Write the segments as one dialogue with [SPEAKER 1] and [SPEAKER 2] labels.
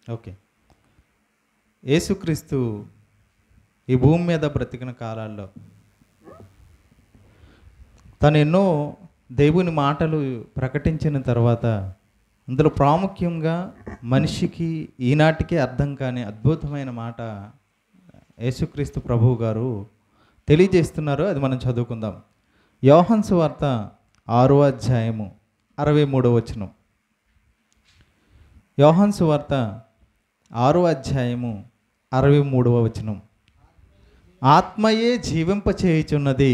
[SPEAKER 1] Okay. యేసుక్రీస్తు ఈ భూమి మీద బ్రతికిన కాలాల్లో తను ఎన్నో దేవుని మాటలు ప్రకటించిన తర్వాత అందులో ప్రాముఖ్యంగా మనిషికి ఈనాటికే అర్థం కాని అద్భుతమైన మాట యేసుక్రీస్తు ప్రభువు గారు తెలియజేస్తున్నారు. అది మనం చదువుకుందాం. యోహాను సువార్త 6వ అధ్యాయము 63వ వచనం. యోహాను సువార్త 6వ అధ్యాయము 63వ వచనం. ఆత్మయే జీవింపచేయుచున్నది,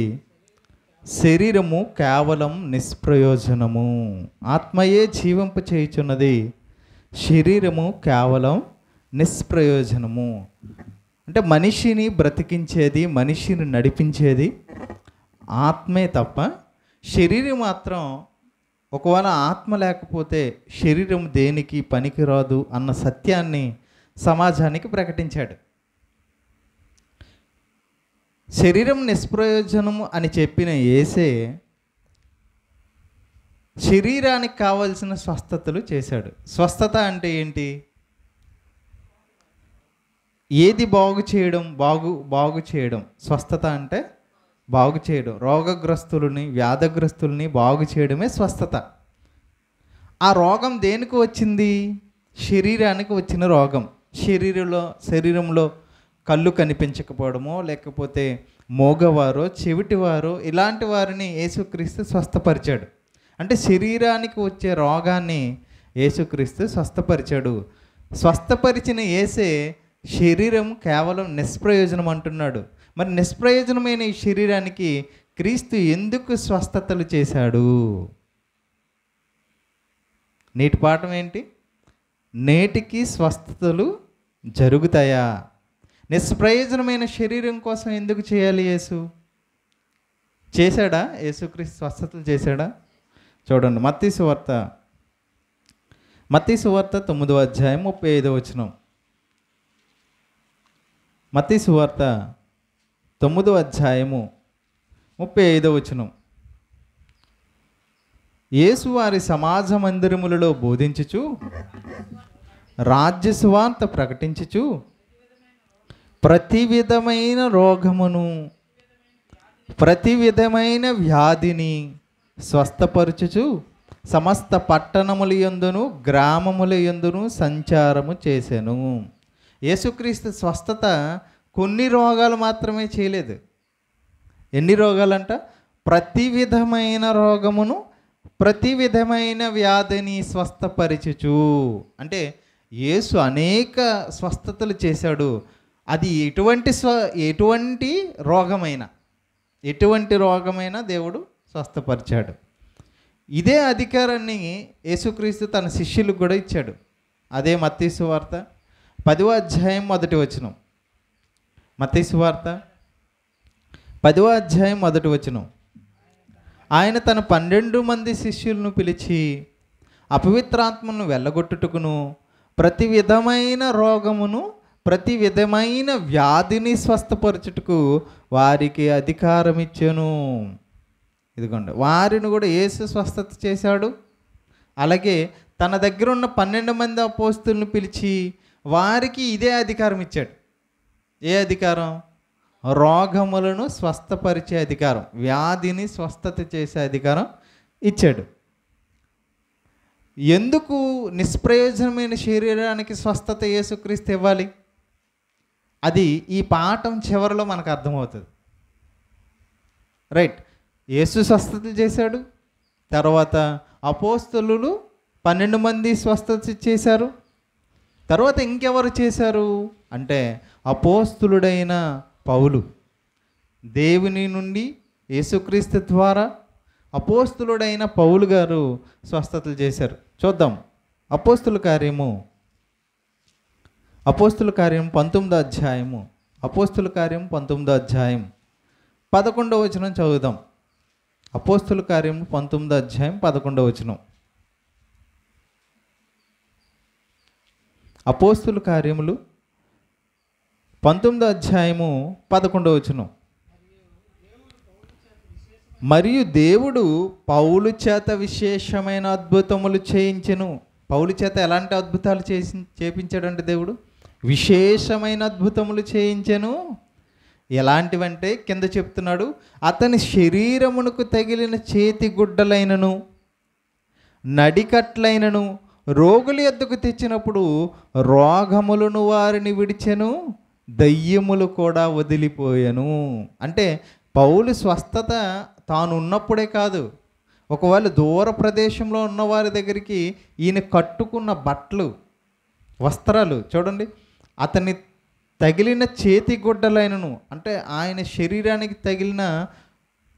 [SPEAKER 1] శరీరము కేవలం నిష్ప్రయోజనము. ఆత్మయే జీవింపచేయుచున్నది, శరీరము కేవలం నిష్ప్రయోజనము. అంటే మనిషిని బ్రతికించేది, మనిషిని నడిపించేది ఆత్మే తప్ప శరీరం మాత్రం, ఒకవేళ ఆత్మ లేకపోతే శరీరం దేనికి పనికిరాదు అన్న సత్యాన్ని సమాజానికి ప్రకటించాడు. శరీరం నిష్ప్రయోజనము అని చెప్పిన యేసే శరీరానికి కావలసిన స్వస్థతలు చేశాడు. స్వస్థత అంటే ఏంటి? ఏది బాగు చేయడం? బాగు చేయడం. స్వస్థత అంటే బాగు చేయడం. రోగగ్రస్తులని, వ్యాధగ్రస్తుల్ని బాగు చేయడమే స్వస్థత. ఆ రోగం దేనికి వచ్చింది? శరీరానికి వచ్చిన రోగం. శరీరంలో కళ్ళు కనిపించకపోవడమో, లేకపోతే మోగవారో, చెవిటివారో, ఇలాంటి వారిని యేసుక్రీస్తు స్వస్థపరిచాడు. అంటే శరీరానికి వచ్చే రోగాన్ని యేసుక్రీస్తు స్వస్థపరిచాడు. స్వస్థపరిచిన యేసే శరీరం కేవలం నిష్ప్రయోజనం అంటున్నాడు. మరి నిష్ప్రయోజనమైన ఈ శరీరానికి క్రీస్తు ఎందుకు స్వస్థతలు చేశాడు? నేటి పాఠం ఏంటి? నేటికి స్వస్థతలు జరుగుతాయా? నిష్ప్రయోజనమైన శరీరం కోసం ఎందుకు చేయాలి? యేసు చేశాడా? యేసుక్రీస్తు స్వస్థతలు చేశాడా? చూడండి, మత్తయి సువార్త 9వ అధ్యాయం 35వ వచనం. మత్తయి సువార్త 9వ అధ్యాయము 35వ వచనం. యేసు వారి సమాజ మందిరములలో బోధించుచు, రాజ్య సువార్త ప్రకటించుచు, ప్రతి విధమైన రోగమును, ప్రతి విధమైన వ్యాధిని స్వస్థపరచుచు సమస్త పట్టణముల యందును గ్రామముల యందును సంచారము చేసెను. యేసుక్రీస్తు స్వస్థత కొన్ని రోగాలు మాత్రమే చేయలేదు. ఎన్ని రోగాలంట? ప్రతి విధమైన రోగమును, ప్రతి విధమైన వ్యాధిని స్వస్థపరచుచు. అంటే యేసు అనేక స్వస్థతలు చేశాడు. అది ఎటువంటి రోగమైనా దేవుడు స్వస్థపరిచాడు. ఇదే అధికారాన్ని యేసుక్రీస్తు తన శిష్యులకు కూడా ఇచ్చాడు. అదే మత్తయి సువార్త 10వ అధ్యాయం 1వ వచనం. మత్తయి సువార్త 10వ అధ్యాయం 1వ వచనం. ఆయన తన 12 మంది శిష్యులను పిలిచి, అపవిత్రాత్మను వెళ్ళగొట్టుటకును, ప్రతి విధమైన రోగమును, ప్రతి విధమైన వ్యాధిని స్వస్థపరచుటకు వారికి అధికారం ఇచ్చెను. ఇదిగోండి, వారిని కూడా యేసు స్వస్థత చేశాడు. అలాగే తన దగ్గర ఉన్న 12 మంది అపోస్తులను పిలిచి వారికి ఇదే అధికారం ఇచ్చాడు. ఏ అధికారం? రోగములను స్వస్థపరిచే అధికారం, వ్యాధిని స్వస్థత చేసే అధికారం ఇచ్చాడు. ఎందుకు నిష్ప్రయోజనమైన శరీరానికి స్వస్థత యేసుక్రీస్తు ఇవ్వాలి? అది ఈ పాఠం చివరిలో మనకు అర్థమవుతుంది. రైట్, యేసు స్వస్థతలు చేశాడు. తర్వాత అపోస్తలులు 12 మంది స్వస్థత చేశారు. తర్వాత ఇంకెవరు చేశారు అంటే అపోస్తలుడైన పౌలు, దేవుని నుండి యేసుక్రీస్తు ద్వారా అపోస్తలుడైన పౌలు గారు స్వస్థతలు చేశారు. చూద్దాం, అపోస్తల కార్యం 19వ అధ్యాయము. అపోస్తల కార్యం 19వ అధ్యాయం 11వ వచనం చదువుదాం. అపోస్తల కార్యం 19వ అధ్యాయం 11వ వచనం. అపోస్తల కార్యములు 19వ అధ్యాయము 11వ వచనం. మరియు దేవుడు పౌలు చేత విశేషమైన అద్భుతములు చేయించెను. పౌలు చేత ఎలాంటి అద్భుతాలు చేపించాడంటే దేవుడు విశేషమైన అద్భుతములు చేయించెను. ఎలాంటివంటే కింద చెప్తున్నాడు, అతని శరీరమునకు తగిలిన చేతి గుడ్డలైనను నడికట్లైనను రోగుల యొద్దకు తెచ్చినప్పుడు రోగములను వారిని విడిచెను, దయ్యములు కూడా వదిలిపోయాను. అంటే పౌలు స్వస్థత తాను ఉన్నప్పుడే కాదు, ఒకవేళ దూర ప్రదేశంలో ఉన్న వారి దగ్గరికి ఈయన కట్టుకున్న బట్టలు వస్త్రాలు చూడండి, అతని తగిలిన చేతి గుడ్డలైనను అంటే ఆయన శరీరానికి తగిలిన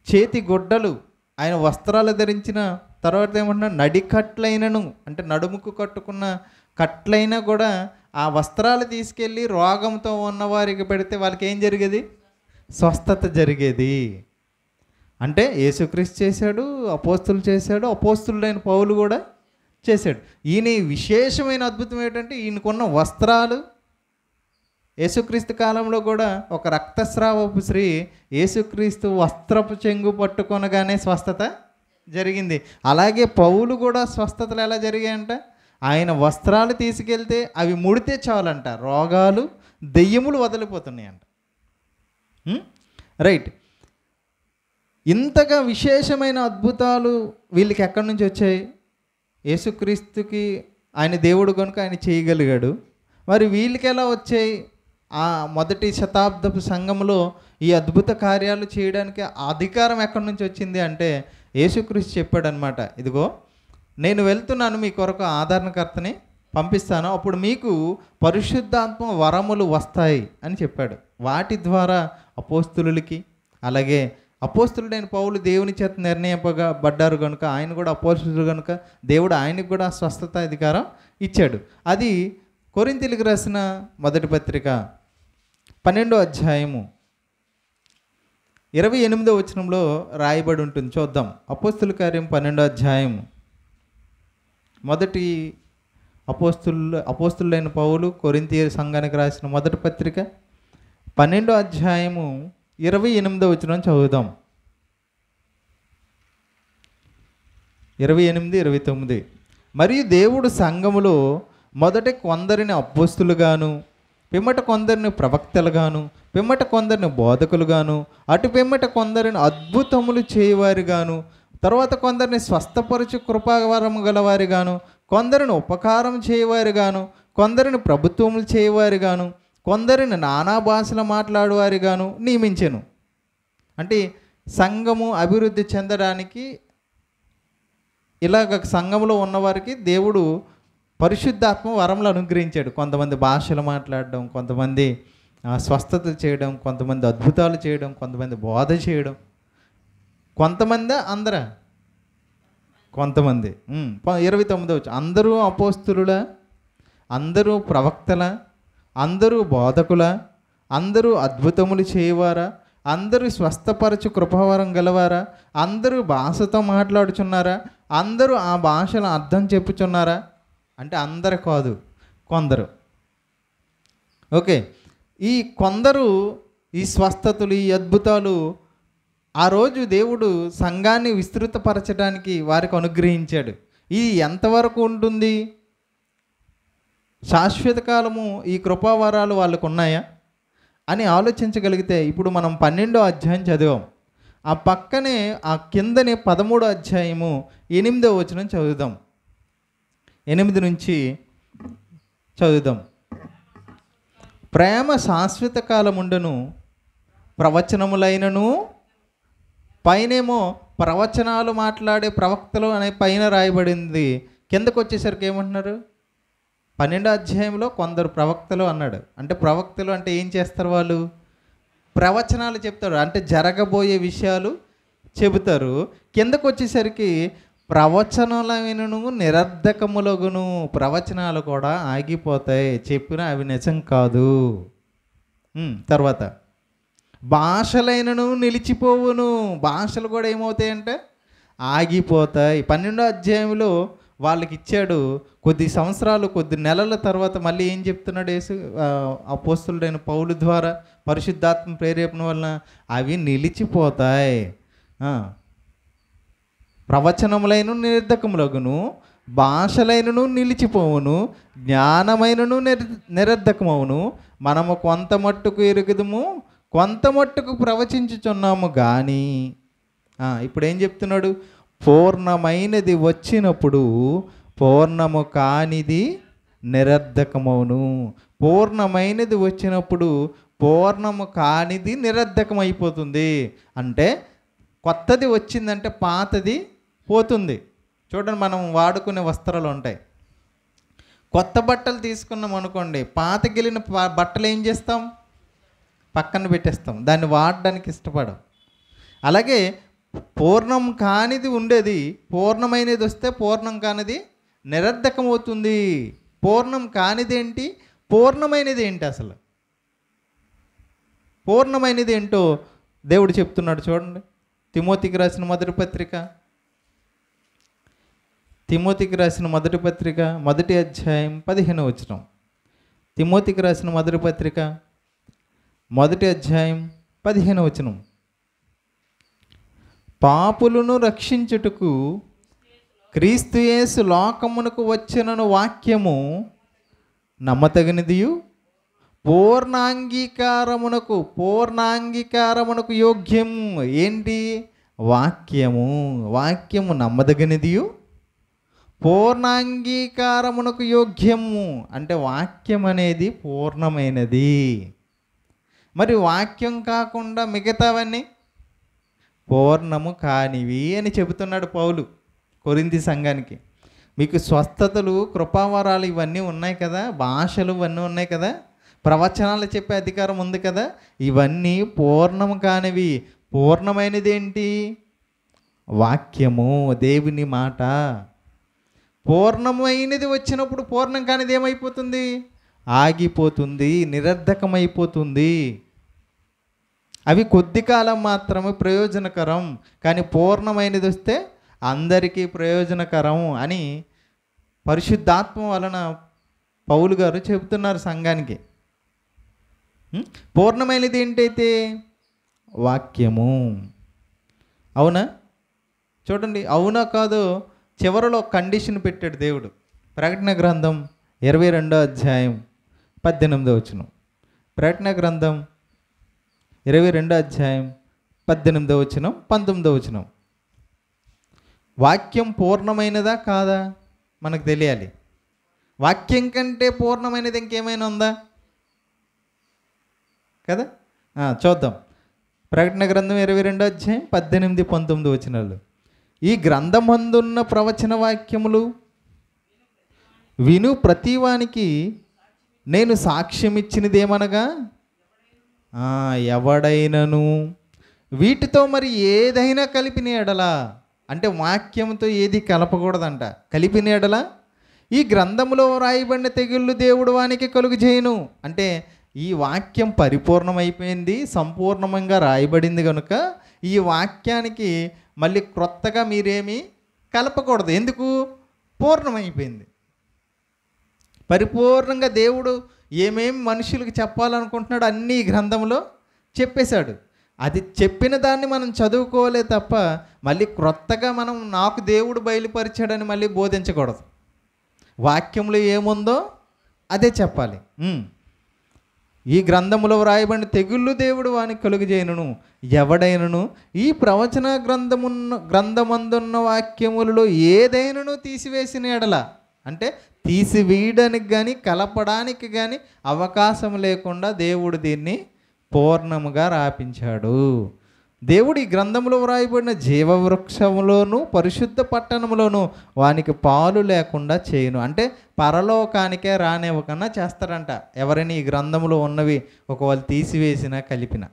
[SPEAKER 1] చేతి గుడ్డలు, ఆయన వస్త్రాలు ధరించిన తర్వాత ఏమంటున్నా నడికట్లైనను అంటే నడుముకు కట్టుకున్న కట్లైనా కూడా ఆ వస్త్రాలు తీసుకెళ్ళి రోగంతో ఉన్నవారికి పెడితే వాళ్ళకి ఏం జరిగేది? స్వస్థత జరిగేది. అంటే యేసుక్రీస్తు చేశాడు, అపోస్తులు చేశాడు, అపోస్తులైన పౌలు కూడా చేశాడు. ఈయన విశేషమైన అద్భుతం ఏంటంటే ఈయనకున్న వస్త్రాలు. యేసుక్రీస్తు కాలంలో కూడా ఒక రక్తస్రావపు స్త్రీ యేసుక్రీస్తు వస్త్రపు చెంగు పట్టుకొనగానే స్వస్థత జరిగింది. అలాగే పౌలు కూడా స్వస్థతలు ఎలా జరిగాయంట, ఆయన వస్త్రాలు తీసుకెళ్తే అవి ముడితే చాలంట రోగాలు దెయ్యములు వదిలిపోతున్నాయంట. రైట్. ఇంతగా విశేషమైన అద్భుతాలు వీళ్ళకి ఎక్కడి నుంచి వచ్చాయి? యేసుక్రీస్తుకి ఆయన దేవుడు కనుక ఆయన చేయగలిగాడు. మరి వీళ్ళకి ఎలా వచ్చాయి? ఆ మొదటి శతాబ్దపు సంఘంలో ఈ అద్భుత కార్యాలు చేయడానికి అధికారం ఎక్కడి నుంచి వచ్చింది అంటే యేసుక్రీస్తు చెప్పాడనమాట, ఇదిగో నేను వెళ్తున్నాను, మీ కొరకు ఆదరణకర్తని పంపిస్తాను, అప్పుడు మీకు పరిశుద్ధాత్మ వరములు వస్తాయి అని చెప్పాడు. వాటి ద్వారా అపోస్తులులకి, అలాగే అపోస్తులుడైన పౌలు దేవుని చేత నిర్ణయింపబడ్డారు కనుక ఆయన కూడా అపోస్తులు కనుక దేవుడు ఆయనకు కూడా స్వస్థత అధికారం ఇచ్చాడు. అది కొరింథీయులకు రాసిన మొదటి పత్రిక 12వ అధ్యాయము 28వ వచనంలో రాయబడి ఉంటుంది. చూద్దాం. అపోస్తుల కార్యం 12వ అధ్యాయము. మొదటి అపోస్తులైన పౌలు కొరింథీ సంఘానికి రాసిన మొదటి పత్రిక 12వ అధ్యాయము 28వ వచనం చదువుదాం. 28, 29. మరియు దేవుడు సంఘములో మొదట కొందరిని అపోస్తులుగాను, పిమ్మట కొందరిని ప్రవక్తలుగాను, పిమ్మట కొందరిని బోధకులుగాను, అటు పిమ్మట కొందరిని అద్భుతములు చేయవారిగాను, తర్వాత కొందరిని స్వస్థపరచు కృపావరము గలవారిగాను, కొందరిని ఉపకారం చేయవారిగాను, కొందరిని ప్రభుత్వములు చేయవారిగాను, కొందరిని నానా భాషలు మాట్లాడేవారిగాను నియమించెను. అంటే సంఘము అభివృద్ధి చెందడానికి ఇలాగ సంఘంలో ఉన్నవారికి దేవుడు పరిశుద్ధాత్మ వరములు అనుగ్రహించాడు. కొంతమంది భాషలు మాట్లాడడం, కొంతమంది స్వస్థతలు చేయడం, కొంతమంది అద్భుతాలు చేయడం, కొంతమంది బోధ చేయడం. కొంతమంది అందరా? కొంతమంది. 29 అందరూ అపోస్తులులా, అందరూ ప్రవక్తల, అందరూ బోధకుల, అందరూ అద్భుతములు చేయవారా, అందరూ స్వస్థపరచు కృపావరం గలవారా, అందరూ భాషతో మాట్లాడుచున్నారా, అందరూ ఆ భాషల అర్థం చెప్పుచున్నారా అంటే అందరు కాదు, కొందరు. ఓకే. ఈ కొందరు ఈ స్వస్థతలు ఈ అద్భుతాలు ఆ రోజు దేవుడు సంఘాన్ని విస్తృతపరచడానికి వారికి అనుగ్రహించాడు. ఇది ఎంతవరకు ఉంటుంది? శాశ్వత కాలము ఈ కృపావరాలు వాళ్ళకు ఉన్నాయా అని ఆలోచించగలిగితే ఇప్పుడు మనం 12వ అధ్యాయం చదివాం. ఆ పక్కనే ఆ కిందనే 13వ అధ్యాయము 8వ వచనం చదువుదాం. 8 నుంచి చదువుదాం. ప్రేమ శాశ్వత కాలముండును, ప్రవచనములైనను, పైనేమో ప్రవచనాలు మాట్లాడే ప్రవక్తలు అనే పైన రాయబడింది. కిందకు వచ్చేసరికి ఏమంటున్నారు? 12వ అధ్యాయంలో కొందరు ప్రవక్తలు అన్నాడు. అంటే ప్రవక్తలు అంటే ఏం చేస్తారు? వాళ్ళు ప్రవచనాలు చెప్తారు, అంటే జరగబోయే విషయాలు చెబుతారు. కిందకు వచ్చేసరికి ప్రవచనాలను నిరర్ధకములగును, ప్రవచనాలు కూడా ఆగిపోతాయి, చెప్పినా అవి నిజం కాదు. తర్వాత భాషలైనను నిలిచిపోవును, భాషలు కూడా ఏమవుతాయంటే ఆగిపోతాయి. 12వ అధ్యాయంలో వాళ్ళకి ఇచ్చాడు. కొద్ది సంవత్సరాలు కొద్ది నెలల తర్వాత మళ్ళీ ఏం చెప్తున్నాడు అపోస్తులుడైన పౌలు ద్వారా పరిశుద్ధాత్మ ప్రేరేపణ వలన అవి నిలిచిపోతాయి. ప్రవచనములైన నిర్ధకములగును, భాషలైనను నిలిచిపోవును, జ్ఞానమైనను నిరర్ధకమవును. మనము కొంత మట్టుకు ఎరుగుదము, కొంత మట్టుకు ప్రవచించుచున్నాము కానీ. ఇప్పుడు ఏం చెప్తున్నాడు? పూర్ణమైనది వచ్చినప్పుడు పూర్ణము కానిది నిరర్ధకమవును. పూర్ణమైనది వచ్చినప్పుడు పూర్ణము కానిది నిరర్ధకమైపోతుంది. అంటే కొత్తది వచ్చిందంటే పాతది పోతుంది. చూడండి, మనం వాడుకునే వస్త్రాలు ఉంటాయి. కొత్త బట్టలు తీసుకున్నాం అనుకోండి, పాతగిలిన బట్టలు ఏం చేస్తాం? పక్కన పెట్టేస్తాం, దాన్ని వాడడానికి ఇష్టపడం. అలాగే పూర్ణం కానిది ఉండేది పూర్ణమైనది వస్తే పూర్ణం కానిది నిరర్ధకం అవుతుంది. పూర్ణం కానిది ఏంటి, పూర్ణమైనది ఏంటి? అసలు పూర్ణమైనది ఏంటో దేవుడు చెప్తున్నాడు. చూడండి, తిమోతికి రాసిన మొదటి పత్రిక, తిమోతికి రాసిన మొదటి పత్రిక 1వ అధ్యాయం 15వ వచనం. తిమోతికి రాసిన మొదటి పత్రిక 1వ అధ్యాయం 15వ వచనం. పాపులను రక్షించుటకు క్రీస్తు యేసు లోకమునకు వచ్చినను వాక్యము నమ్మతగినదియు పూర్ణాంగీకారమునకు యోగ్యము. ఏంటి? వాక్యము నమ్మదగినదియు పూర్ణాంగీకారమునకు యోగ్యము. అంటే వాక్యం అనేది పూర్ణమైనది. మరి వాక్యం కాకుండా మిగతావన్నీ పూర్ణము కానివి అని చెబుతున్నాడు పౌలు కొరింథీ సంఘానికి. మీకు స్వస్థతలు, కృపావరాలు ఇవన్నీ ఉన్నాయి కదా, భాషలు ఇవన్నీ ఉన్నాయి కదా, ప్రవచనాలు చెప్పే అధికారం ఉంది కదా, ఇవన్నీ పూర్ణము కానివి. పూర్ణమైనది ఏంటి? వాక్యము, దేవుని మాట. పూర్ణమైనది వచ్చినప్పుడు పూర్ణం కానిది ఏమైపోతుంది? ఆగిపోతుంది, నిరర్ధకమైపోతుంది. అవి కొద్ది కాలం మాత్రమే ప్రయోజనకరం, కానీ పూర్ణమైనది వస్తే అందరికీ ప్రయోజనకరం అని పరిశుద్ధాత్మ వలన పౌలు గారు చెబుతున్నారు సంఘానికి. పూర్ణమైనది ఏంటైతే? వాక్యము. అవునా? చూడండి, అవునా కాదో చివరిలో కండిషన్ పెట్టాడు దేవుడు. ప్రకటన గ్రంథం 22వ అధ్యాయం 18వ వచనం. ప్రకటన గ్రంథం 22వ అధ్యాయం 18వ వచనం 19వ వచనం. వాక్యం పూర్ణమైనదా కాదా మనకు తెలియాలి. వాక్యం కంటే పూర్ణమైనది ఇంకేమైనా ఉందా? కదా, చూద్దాం. ప్రకటన గ్రంథం 22వ అధ్యాయం 18, 19 వచనాలు. ఈ గ్రంథమందున్న ప్రవచన వాక్యములు విను ప్రతివానికి నేను సాక్ష్యం ఇచ్చినదేమనగా, ఎవడైనను వీటితో మరి ఏదైనా కలిపిన ఎడలా, అంటే వాక్యంతో ఏది కలపకూడదంట, కలిపిన ఎడలా ఈ గ్రంథములో రాయబడిన తెగుళ్ళు దేవుడు వానికి కలుగు చేయను. అంటే ఈ వాక్యం పరిపూర్ణమైపోయింది, సంపూర్ణంగా రాయబడింది కనుక ఈ వాక్యానికి మళ్ళీ క్రొత్తగా మీరేమీ కలపకూడదు. ఎందుకు? పూర్ణమైపోయింది. పరిపూర్ణంగా దేవుడు ఏమేమి మనుషులకు చెప్పాలనుకుంటున్నాడు అన్నీ ఈ గ్రంథంలో చెప్పేశాడు. అది చెప్పిన దాన్ని మనం చదువుకోలే తప్ప మళ్ళీ క్రొత్తగా మనం నాకు దేవుడు బయలుపరిచాడని మళ్ళీ బోధించకూడదు. వాక్యంలో ఏముందో అదే చెప్పాలి. ఈ గ్రంథములో వ్రాయబడిన తెగుళ్ళు దేవుడు వానికి కలుగజేయును. ఎవడైనను ఈ ప్రవచన గ్రంథమందున్న వాక్యములలో ఏదైనాను తీసివేసిన ఎడల, అంటే తీసివేయడానికి కానీ కలపడానికి కానీ అవకాశం లేకుండా దేవుడు దీన్ని పూర్ణముగా రాపించాడు. దేవుడు ఈ గ్రంథంలో వ్రాయబడిన జీవవృక్షములోను పరిశుద్ధ పట్టణంలోను వానికి పాలు లేకుండా చేయను. అంటే పరలోకానికే రానివ్వకన్నా చేస్తారంట. ఎవరైనా ఈ గ్రంథంలో ఉన్నవి ఒకవేళ తీసివేసినా కలిపిన,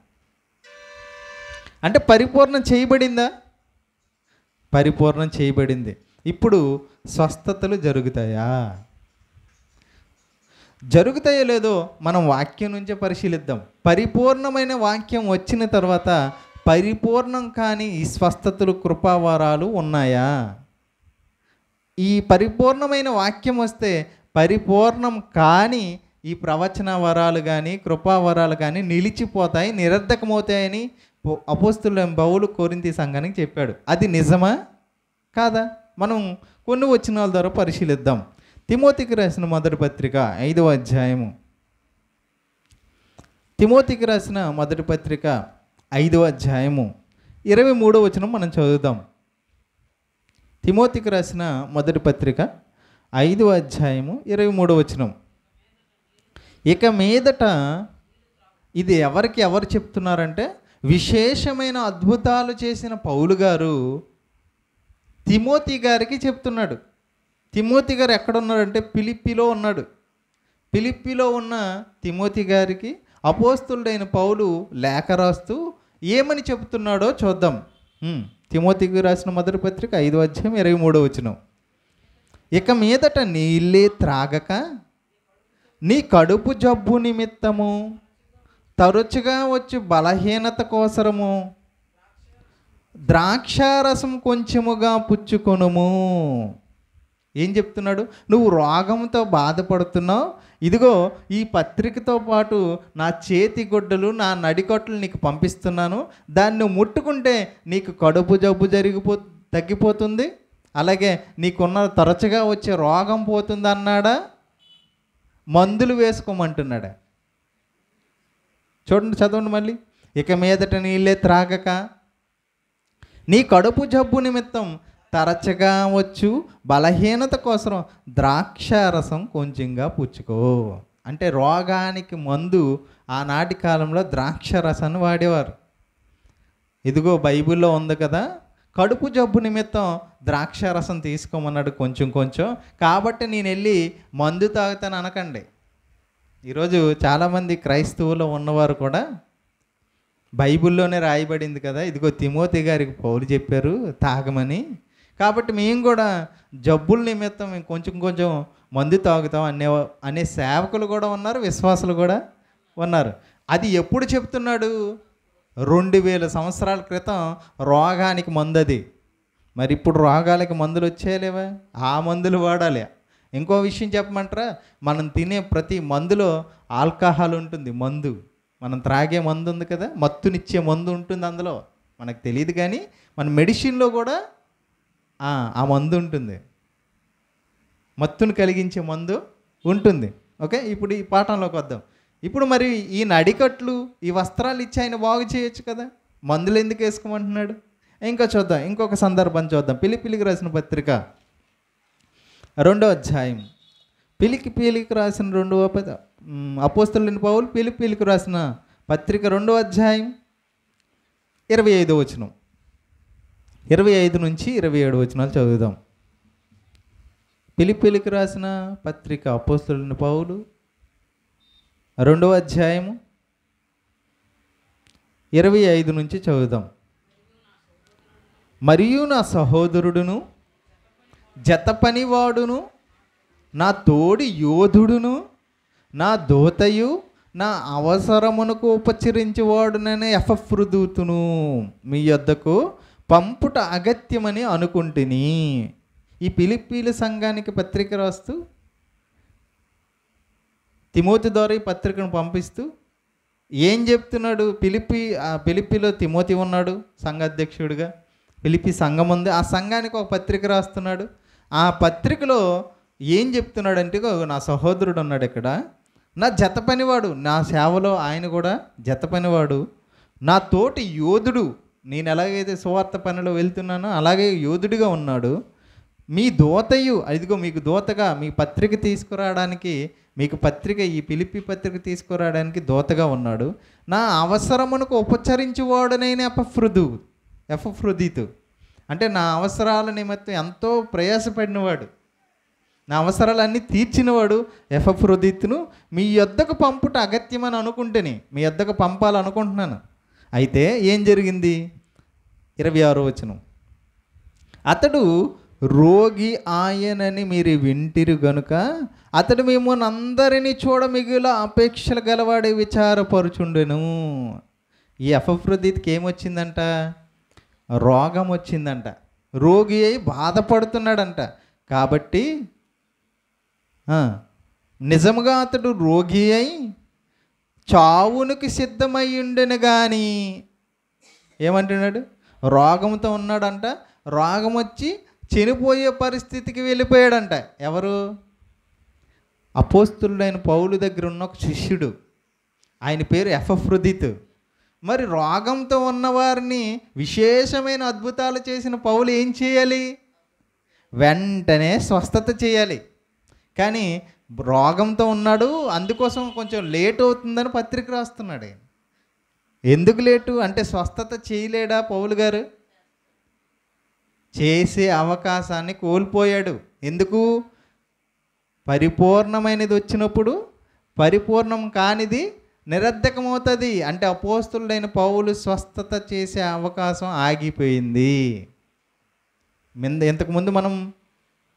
[SPEAKER 1] అంటే పరిపూర్ణం చేయబడిందా? పరిపూర్ణం చేయబడింది. ఇప్పుడు స్వస్థతలు జరుగుతాయా? జరుగుతాయో లేదో మనం వాక్యం నుంచే పరిశీలిద్దాం. పరిపూర్ణమైన వాక్యం వచ్చిన తర్వాత పరిపూర్ణం కాని ఈ స్వస్థతలు, కృపావరాలు ఉన్నాయా? ఈ పరిపూర్ణమైన వాక్యం వస్తే పరిపూర్ణం కాని ఈ ప్రవచన వరాలు కానీ కృపావరాలు కానీ నిలిచిపోతాయి, నిరర్ధకమవుతాయని అపోస్తలుడైన పౌలు కొరింథీ సంఘానికి చెప్పాడు. అది నిజమా కాదా? మనం కొన్ని వచనాల ద్వారా పరిశీలిద్దాం. తిమోతికి రాసిన మొదటి పత్రిక 5వ అధ్యాయము. తిమోతికి రాసిన మొదటి పత్రిక 5వ అధ్యాయము 23వ వచనం మనం చదువుదాం. తిమోతికి రాసిన మొదటి పత్రిక 5వ అధ్యాయము 23వ వచనం. ఇక మీదట, ఇది ఎవరు చెప్తున్నారంటే, విశేషమైన అద్భుతాలు చేసిన పౌలు గారు తిమోతి గారికి చెప్తున్నాడు. తిమోతి గారు ఎక్కడున్నాడంటే ఫిలిప్పీలో ఉన్నాడు. ఫిలిప్పీలో ఉన్న తిమోతి గారికి అపోస్తులుడైన పౌలు లేఖ రాస్తూ ఏమని చెబుతున్నాడో చూద్దాం. తిమోతికి రాసిన మొదటి పత్రిక 5వ అధ్యాయం 23వ వచనం. ఇక మీదట నీళ్ళే త్రాగక నీ కడుపు జబ్బు నిమిత్తము తరచుగా వచ్చి బలహీనత కోసరము ద్రాక్షారసం కొంచెముగా పుచ్చుకొనుము. ఏం చెప్తున్నాడు? నువ్వు రోగంతో బాధపడుతున్నావు, ఇదిగో ఈ పత్రికతో పాటు నా చేతి గుడ్డలు, నా నడికట్లు నీకు పంపిస్తున్నాను. దాన్ని ముట్టుకుంటే నీకు కడుపు జబ్బు తగ్గిపోతుంది, అలాగే నీకున్న తరచుగా వచ్చే రోగం పోతుంది అన్నాడా? మందులు వేసుకోమంటున్నాడా? చూడండి, చదవండి మళ్ళీ. ఇక మీదట నీళ్ళే త్రాగక నీ కడుపు జబ్బు నిమిత్తం తరచుగా వచ్చు బలహీనత కోసం ద్రాక్షారసం కొంచెంగా పుచ్చుకో. అంటే రోగానికి మందు ఆనాటి కాలంలో ద్రాక్షారసాన్ని వాడేవారు. ఇదిగో బైబిల్లో ఉంది కదా, కడుపు జబ్బు నిమిత్తం ద్రాక్షారసం తీసుకోమన్నాడు కొంచెం కొంచెం. కాబట్టి నేను వెళ్ళి మందు తాగుతాను అనకండి. ఈరోజు చాలామంది క్రైస్తవులో ఉన్నవారు కూడా బైబిల్లోనే రాయబడింది కదా, ఇదిగో తిమోతి గారికి పౌలు చెప్పారు తాగమని, కాబట్టి మేము కూడా జబ్బుల నిమిత్తం మేము కొంచెం కొంచెం మందు తాగుతాం అనే సేవకులు కూడా ఉన్నారు, విశ్వాసులు కూడా ఉన్నారు. అది ఎప్పుడు చెప్తున్నాడు? 2000 సంవత్సరాల క్రితం రోగానికి మందు అది. మరి ఇప్పుడు రోగాలకి మందులు వచ్చేయలేవా? ఆ మందులు వాడాలి. ఇంకో విషయం చెప్పమంటారా? మనం తినే ప్రతి మందులో ఆల్కహాల్ ఉంటుంది. మందు, మనం త్రాగే మందు ఉంది కదా, మత్తునిచ్చే మందు ఉంటుంది అందులో. మనకు తెలియదు కానీ మన మెడిసిన్లో కూడా ఆ మందు ఉంటుంది, మత్తును కలిగించే మందు ఉంటుంది. ఓకే, ఇప్పుడు ఈ పాఠంలోకి వద్దాం. ఇప్పుడు మరి ఈ నడికట్లు, ఈ వస్త్రాలు ఇచ్చి ఆయన బాగు చేయొచ్చు కదా, మందులు ఎందుకు వేసుకోమంటున్నాడు? ఇంకా చూద్దాం, ఇంకొక సందర్భం చూద్దాం. ఫిలిప్పీలకు రాసిన పత్రిక 2వ అధ్యాయం. ఫిలిప్పీలకు రాసిన అపోస్తలుడైన పౌలు ఫిలిప్పీలకు రాసిన పత్రిక 2వ అధ్యాయం 25వ వచనం. 25 నుంచి 27 వచనాలు చదువుదాం. ఫిలిప్పీలకు రాసిన పత్రిక అపోస్తలుడైన పౌలు 2వ అధ్యాయము 25 నుంచి చదువుదాం. మరియు నా సహోదరుడును, జత పనివాడును, నా తోడి యోధుడును, నా దూతయు, నా అవసరమునకు ఉపచరించేవాడుననే ఎపఫ్రొదితును మీ యొద్దకు పంపుట అగత్యమని అనుకుంటుని. ఈ ఫిలిప్పీల సంఘానికి పత్రిక రాస్తూ తిమోతి ద్వారా ఈ పత్రికను పంపిస్తూ ఏం చెప్తున్నాడు? ఫిలిప్పీలో తిమోతి ఉన్నాడు సంఘాధ్యక్షుడిగా, ఫిలిప్పీ సంఘం ఉంది, ఆ సంఘానికి ఒక పత్రిక రాస్తున్నాడు. ఆ పత్రికలో ఏం చెప్తున్నాడంటే, నా సహోదరుడు ఉన్నాడు ఇక్కడ, నా జత పనివాడు, నా సేవలో ఆయన కూడా జత పనివాడు, నా తోటి యోధుడు, నేను ఎలాగైతే సువార్త పనిలో వెళ్తున్నానో అలాగే యోధుడిగా ఉన్నాడు. మీ దూతయు, ఇదిగో మీకు దూతగా మీ పత్రిక తీసుకురావడానికి, మీకు పత్రిక, ఈ ఫిలిప్పీ పత్రిక తీసుకురావడానికి దూతగా ఉన్నాడు. నా అవసరమునకు ఉపచరించువాడునైన ఎపఫ్రొదితు, అంటే నా అవసరాల నిమిత్తం ఎంతో ప్రయాసపడినవాడు, నా అవసరాలన్నీ తీర్చినవాడు ఎపఫ్రొదితును మీ యొద్దకు పంపుట అగత్యమని అనుకుంటేనే మీ యొద్దకు పంపాలనుకుంటున్నాను. అయితే ఏం జరిగింది? 26వ వచనం. అతడు రోగి ఆయనని మీరు వింటిరు గనుక అతడు మిమ్మల్ని అందరినీ చూడ మిగిలిన అపేక్షలు గలవాడే విచారపరుచుండెను. ఈ ఎపఫ్రొదితుకి ఏమొచ్చిందంట? రోగం వచ్చిందంట, రోగి అయి బాధపడుతున్నాడంట. కాబట్టి నిజముగా అతడు రోగి అయి చావునికి సిద్ధమై ఉండెను కానీ, ఏమంటున్నాడు? రోగంతో ఉన్నాడంట, రోగం వచ్చి చనిపోయే పరిస్థితికి వెళ్ళిపోయాడంట. ఎవరు? అపోస్తులుడైన పౌలు దగ్గర ఉన్న ఒక శిష్యుడు, ఆయన పేరు ఎపఫ్రొదితు. మరి రోగంతో ఉన్నవారిని విశేషమైన అద్భుతాలు చేసిన పౌలు ఏం చేయాలి? వెంటనే స్వస్థత చేయాలి. కానీ రోగంతో ఉన్నాడు, అందుకోసం కొంచెం లేట్ అవుతుందని పత్రిక రాస్తున్నాడు ఆయన. ఎందుకు లేటు అంటే స్వస్థత చేయలేడా పౌలు గారు? చేసే అవకాశాన్ని కోల్పోయాడు. ఎందుకు? పరిపూర్ణమైనది వచ్చినప్పుడు పరిపూర్ణం కానిది నిరర్ధకమవుతుంది. అంటే అపోస్తులుడైన పౌలు స్వస్థత చేసే అవకాశం ఆగిపోయింది. ఇంతకుముందు మనం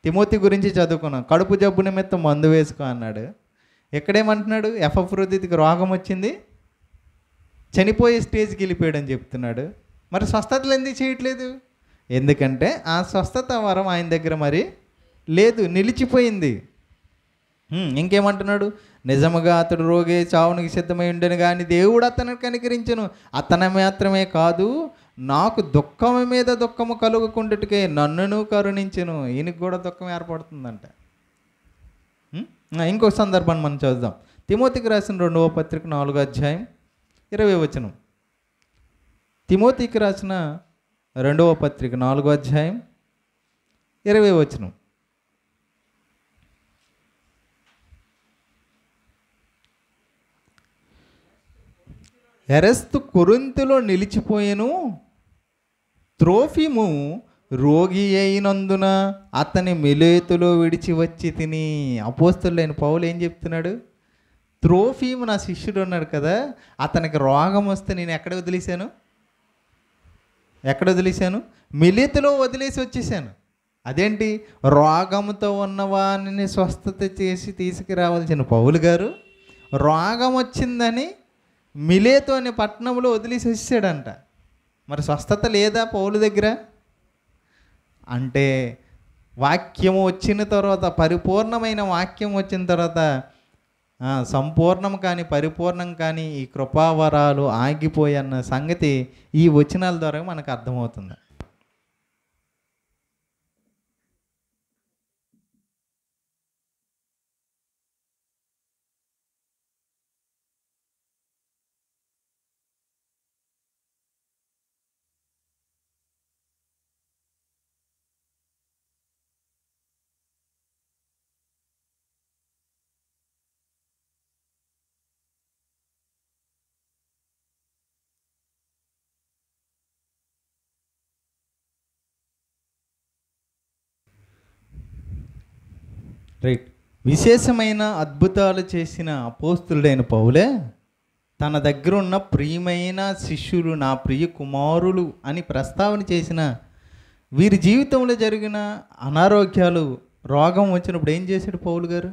[SPEAKER 1] తిమోతి గురించి చదువుకున్నాం. కడుపు జబ్బు నిమిత్తం మందు వేసుకో అన్నాడు. ఎక్కడేమంటున్నాడు? ఎపఫ్రొదితుకి రోగం వచ్చింది, చనిపోయే స్టేజ్కి వెళ్ళిపోయాడని చెప్తున్నాడు. మరి స్వస్థతలు ఎందుకు చేయట్లేదు? ఎందుకంటే ఆ స్వస్థత వరం ఆయన దగ్గర మరి లేదు, నిలిచిపోయింది. ఇంకేమంటున్నాడు? నిజముగా అతడు రోగి చావునికి సిద్ధమై ఉండను కానీ దేవుడు అతను కనికరించును. అతను మాత్రమే కాదు, నాకు దుఃఖము మీద దుఃఖము కలుగుకుంటుకే నన్నును కరుణించును. ఈయనకి కూడా దుఃఖం ఏర్పడుతుందంట. ఇంకొక సందర్భాన్ని మనం చదువుదాం. తిమోతికి రాసిన 2వ పత్రిక 4వ అధ్యాయం 20వ వచనం. తిమోతికి రాసిన 2వ పత్రిక 4వ అధ్యాయం 20వ వచనం. ఎరస్తు కొరింథులో నిలిచిపోయెను, త్రోఫిము రోగి అయినందున అతని మిలేతులో విడిచి వచ్చి తిని. అపోస్తలుడైన పౌలు ఏం చెప్తున్నాడు? త్రోఫిము నా శిష్యుడు ఉన్నాడు కదా, అతనికి రోగం వస్తే నేను ఎక్కడ వదిలేశాను? మిలేతులో వదిలేసి వచ్చేసాను. అదేంటి? రోగంతో ఉన్నవాడిని స్వస్థత చేసి తీసుకురావాల్సిన పౌలు గారు రోగం వచ్చిందని మిలేతు అనే పట్టణంలో వదిలేసి వచ్చాడంట. మరి స్వస్థత లేదా పౌలు దగ్గర? అంటే వాక్యము వచ్చిన తర్వాత, పరిపూర్ణమైన వాక్యం వచ్చిన తర్వాత సంపూర్ణం కానీ పరిపూర్ణం కానీ ఈ కృపావరాలు ఆగిపోయన్న సంగతి ఈ వచనాల ద్వారా మనకు అర్థమవుతుంది. రైట్. విశేషమైన అద్భుతాలు చేసిన అపోస్తులుడైన పౌలే తన దగ్గర ఉన్న ప్రియమైన శిష్యులు నా ప్రియ కుమారులు అని ప్రస్తావన చేసిన వీరి జీవితంలో జరిగిన అనారోగ్యాలు, రోగం వచ్చినప్పుడు ఏం చేశాడు పౌలు గారు?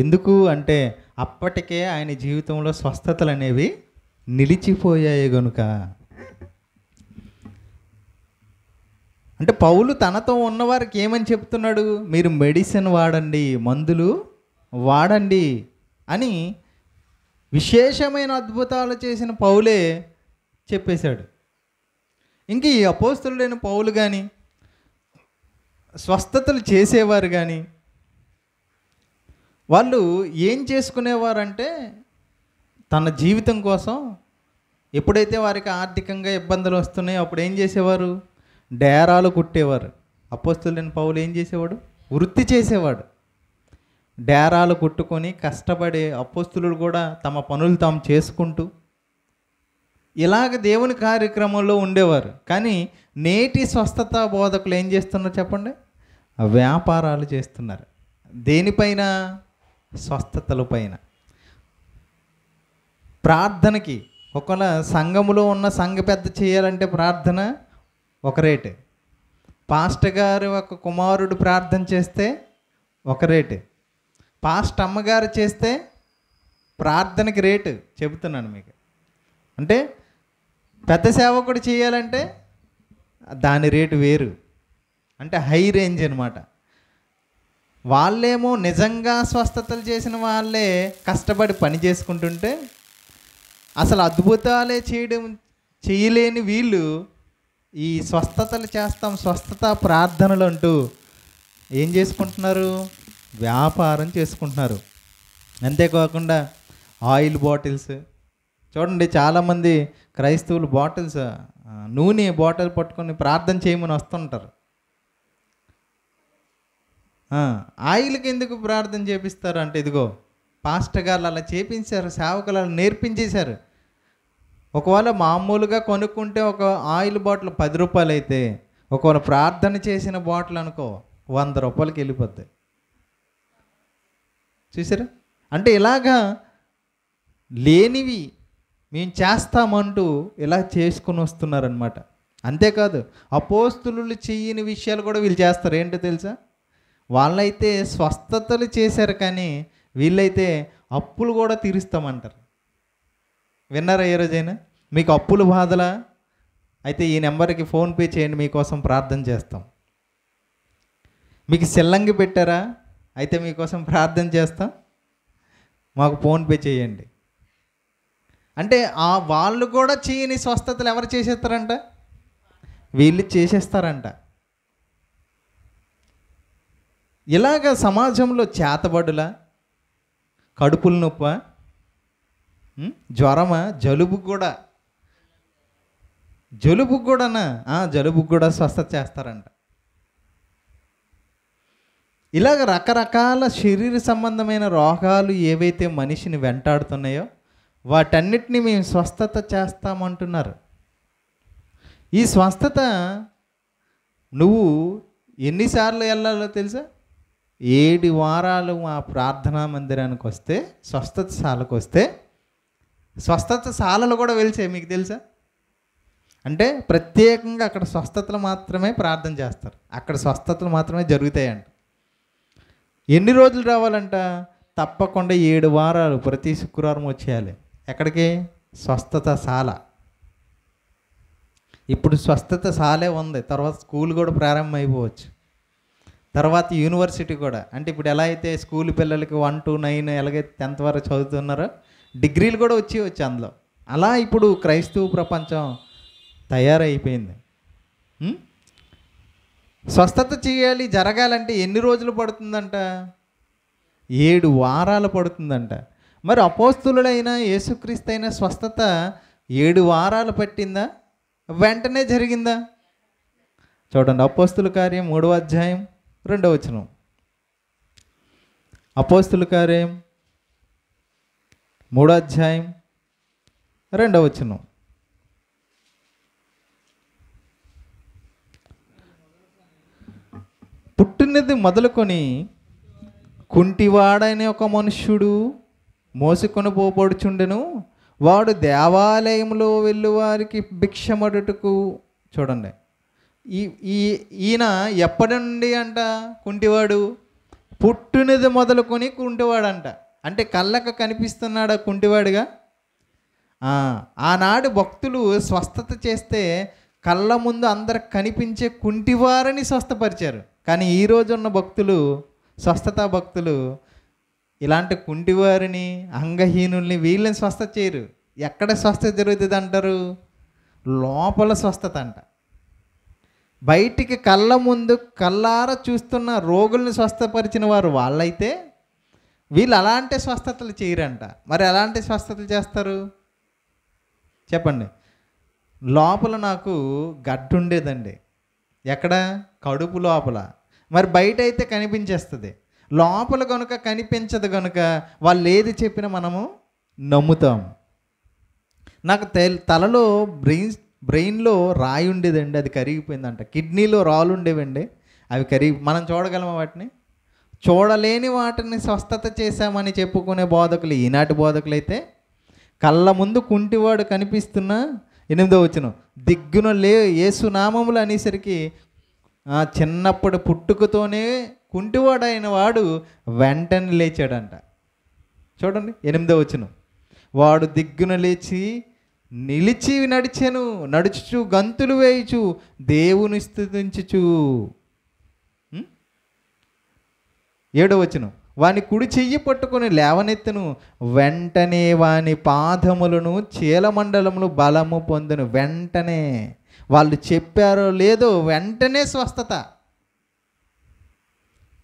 [SPEAKER 1] ఎందుకు అంటే అప్పటికే ఆయన జీవితంలో స్వస్థతలు అనేవి నిలిచిపోయాయి గనుక. అంటే పౌలు తనతో ఉన్నవారికి ఏమని చెప్తున్నాడు? మీరు మెడిసిన్ వాడండి, మందులు వాడండి అని విశేషమైన అద్భుతాలు చేసిన పౌలే చెప్పేశాడు. ఇంక ఈ అపోస్తలుడైన పౌలు కానీ, స్వస్థతలు చేసేవారు కానీ, వాళ్ళు ఏం చేసుకునేవారంటే తన జీవితం కోసం ఎప్పుడైతే వారికి ఆర్థికంగా ఇబ్బందులు వస్తున్నాయో అప్పుడు ఏం చేసేవారు? డేరాలు కుట్టేవారు. అపోస్తలుడైన పౌలు ఏం చేసేవాడు? వృత్తి చేసేవాడు. డేరాలు కుట్టుకొని కష్టపడే అపోస్తలులు కూడా తమ పనులు తాము చేసుకుంటూ ఇలాగ దేవుని కార్యక్రమంలో ఉండేవారు. కానీ నేటి స్వస్థత బోధకులు ఏం చేస్తున్నారు చెప్పండి? వ్యాపారాలు చేస్తున్నారు. దేనిపైన? స్వస్థతల పైన. ప్రార్థనకి ఒకవేళ సంఘములో ఉన్న సంఘ పెద్ద చేయాలంటే ప్రార్థన ఒక రేటు, పాస్టర్ గారు ఒక కుమారుడు ప్రార్థన చేస్తే ఒక రేటు, పాస్టర్ అమ్మగారు చేస్తే ప్రార్థనకి రేటు చెబుతున్నాను మీకు. అంటే పెద్ద సేవకుడు చేయాలంటే దాని రేటు వేరు, అంటే హై రేంజ్ అనమాట. వాళ్ళేమో నిజంగా స్వస్థతలు చేసిన వాళ్ళే కష్టపడి పని చేసుకుంటుంటే అసలు అద్భుతాలే చేయలేని వీళ్ళు ఈ స్వస్థతలు చేస్తాం, స్వస్థత ప్రార్థనలు అంటూ ఏం చేసుకుంటున్నారు? వ్యాపారం చేసుకుంటున్నారు. అంతేకాకుండా ఆయిల్ బాటిల్స్ చూడండి, చాలామంది క్రైస్తవులు బాటిల్స్, నూనె బాటిల్ పట్టుకొని ప్రార్థన చేయమని వస్తుంటారు. ఆయిల్కి ఎందుకు ప్రార్థన చేపిస్తారు అంటే, ఇదిగో పాస్టర్ గారు అలా చేపించారు, సేవకులు అలా నేర్పించేశారు. ఒకవేళ మామూలుగా కొనుక్కుంటే ఒక ఆయిల్ బాటిల్ 10 రూపాయలు అయితే, ఒకవేళ ప్రార్థన చేసిన బాటిల్ అనుకో 100 రూపాయలకి వెళ్ళిపోద్ది. చూసారా? అంటే ఇలాగా లేనివి మేము చేస్తామంటూ ఇలా చేసుకుని వస్తున్నారనమాట. అంతేకాదు అపోస్తులు చెయ్యని విషయాలు కూడా వీళ్ళు చేస్తారు. ఏంటో తెలుసా? వాళ్ళైతే స్వస్థతలు చేశారు, కానీ వీళ్ళైతే అప్పులు కూడా తీరుస్తామంటారు. విన్నారా ఏ రోజైనా? మీకు అప్పులు బాధలా? అయితే ఈ నెంబర్కి ఫోన్పే చేయండి, మీకోసం ప్రార్థన చేస్తాం. మీకు సెల్లంగి పెట్టారా? అయితే మీకోసం ప్రార్థన చేస్తాం, మాకు ఫోన్పే చేయండి. అంటే వాళ్ళు కూడా చేయని స్వస్థతలు ఎవరు చేసేస్తారంట? వీళ్ళు చేసేస్తారంట. ఇలాగ సమాజంలో చేతబడులా, కడుపుల నొప్ప, జ్వరమా, జలుబు కూడానా? జలుబుకు కూడా స్వస్థత చేస్తారంట. ఇలాగ రకరకాల శరీర సంబంధమైన రోగాలు ఏవైతే మనిషిని వెంటాడుతున్నాయో వాటన్నిటిని మేము స్వస్థత చేస్తామంటున్నారు. ఈ స్వస్థత నువ్వు ఎన్నిసార్లు వెళ్ళాలో తెలుసా? 7 వారాలు మా ప్రార్థనా మందిరానికి వస్తే, స్వస్థత శాలకు వస్తే, స్వస్థత శాలలు కూడా వెలిసాయి. మీకు తెలుసా? అంటే ప్రత్యేకంగా అక్కడ స్వస్థతలు మాత్రమే ప్రార్థన చేస్తారు, అక్కడ స్వస్థతలు మాత్రమే జరుగుతాయంట. ఎన్ని రోజులు రావాలంట? తప్పకుండా 7 వారాలు ప్రతి శుక్రవారం వచ్చేయాలి. ఎక్కడికి? స్వస్థత శాల. ఇప్పుడు స్వస్థత శాలే ఉంది, తర్వాత స్కూల్ కూడా ప్రారంభం అయిపోవచ్చు, తర్వాత యూనివర్సిటీ కూడా. అంటే ఇప్పుడు ఎలా అయితే స్కూల్ పిల్లలకి 1 to 9 ఎలాగైతే 10th వరకు చదువుతున్నారో, డిగ్రీలు కూడా వచ్చి అందులో. అలా ఇప్పుడు క్రైస్తవ ప్రపంచం తయారైపోయింది. స్వస్థత చేయాలి, జరగాలంటే ఎన్ని రోజులు పడుతుందంట? 7 వారాలు పడుతుందంట. మరి అపోస్తులుడైన యేసుక్రీస్తు అయిన స్వస్థత 7 వారాలు పట్టిందా? వెంటనే జరిగిందా? చూడండి, అపోస్తుల కార్యం 3వ అధ్యాయం 2వ వచనం. అపోస్తుల కార్యం 3వ అధ్యాయం 2వ వచనం. పుట్టినది మొదలుకొని కుంటివాడైన ఒక మనుష్యుడు మోసుకొని పోబడుచుండెను. వాడు దేవాలయంలో వెళ్ళి వారికి భిక్షమడుటకు. చూడండి, ఈయన ఎప్పటి నుండి అంట కుంటివాడు? పుట్టినది మొదలుకొని కుంటివాడంట. అంటే కళ్ళకు కనిపిస్తున్నాడా కుంటివాడుగా? ఆనాడు భక్తులు స్వస్థత చేస్తే కళ్ళ ముందు అందరికి కనిపించే కుంటివారిని స్వస్థపరిచారు. కానీ ఈరోజు ఉన్న భక్తులు, స్వస్థత భక్తులు, ఇలాంటి కుంటివారిని, అంగహీనుల్ని, వీళ్ళని స్వస్థత చేయరు. ఎక్కడ స్వస్థత జరుగుతుంది అంటారు? లోపల స్వస్థత అంట. బయటికి కళ్ళ ముందు కళ్ళార చూస్తున్న రోగుల్ని స్వస్థపరిచిన వారు వాళ్ళైతే, వీళ్ళు అలాంటి స్వస్థతలు చేయరంట. మరి ఎలాంటి స్వస్థతలు చేస్తారు చెప్పండి? లోపల నాకు గడ్డు ఉండేదండి. ఎక్కడ? కడుపు లోపల. మరి బయట అయితే కనిపించేస్తుంది, లోపల కనుక కనిపించదు. కనుక వాళ్ళు ఏది చెప్పినా మనము నమ్ముతాం. నాకు తలలో బ్రెయిన్లో రాయి ఉండేదండి, అది కరిగిపోయిందంట. కిడ్నీలో రాళ్ళు ఉండేవండి, అవి మనం చూడగలమా వాటిని? చూడలేని వాటిని స్వస్థత చేశామని చెప్పుకునే బోధకులు, ఈనాటి బోధకులు అయితే కళ్ళ ముందు కుంటివాడు కనిపిస్తున్నా, 8వ వచనం, దిగ్గున యేసు నామములు అనేసరికి చిన్నప్పుడు పుట్టుకతోనే కుంటివాడైన వాడు వెంటనే లేచాడంట. చూడండి 8వ వచనం, వాడు దిగ్గున లేచి నిలిచి నడిచెను, నడుచుచు గంతులు వేయుచు దేవుని స్తుతించుచు. 7వ వచనం, వాని కుడి చెయ్యి పట్టుకొని లేవనెత్తును, వెంటనే వాని పాదములను చీలమండలములు బలము పొందును. వెంటనే వాళ్ళు చెప్పారో లేదో వెంటనే స్వస్థత.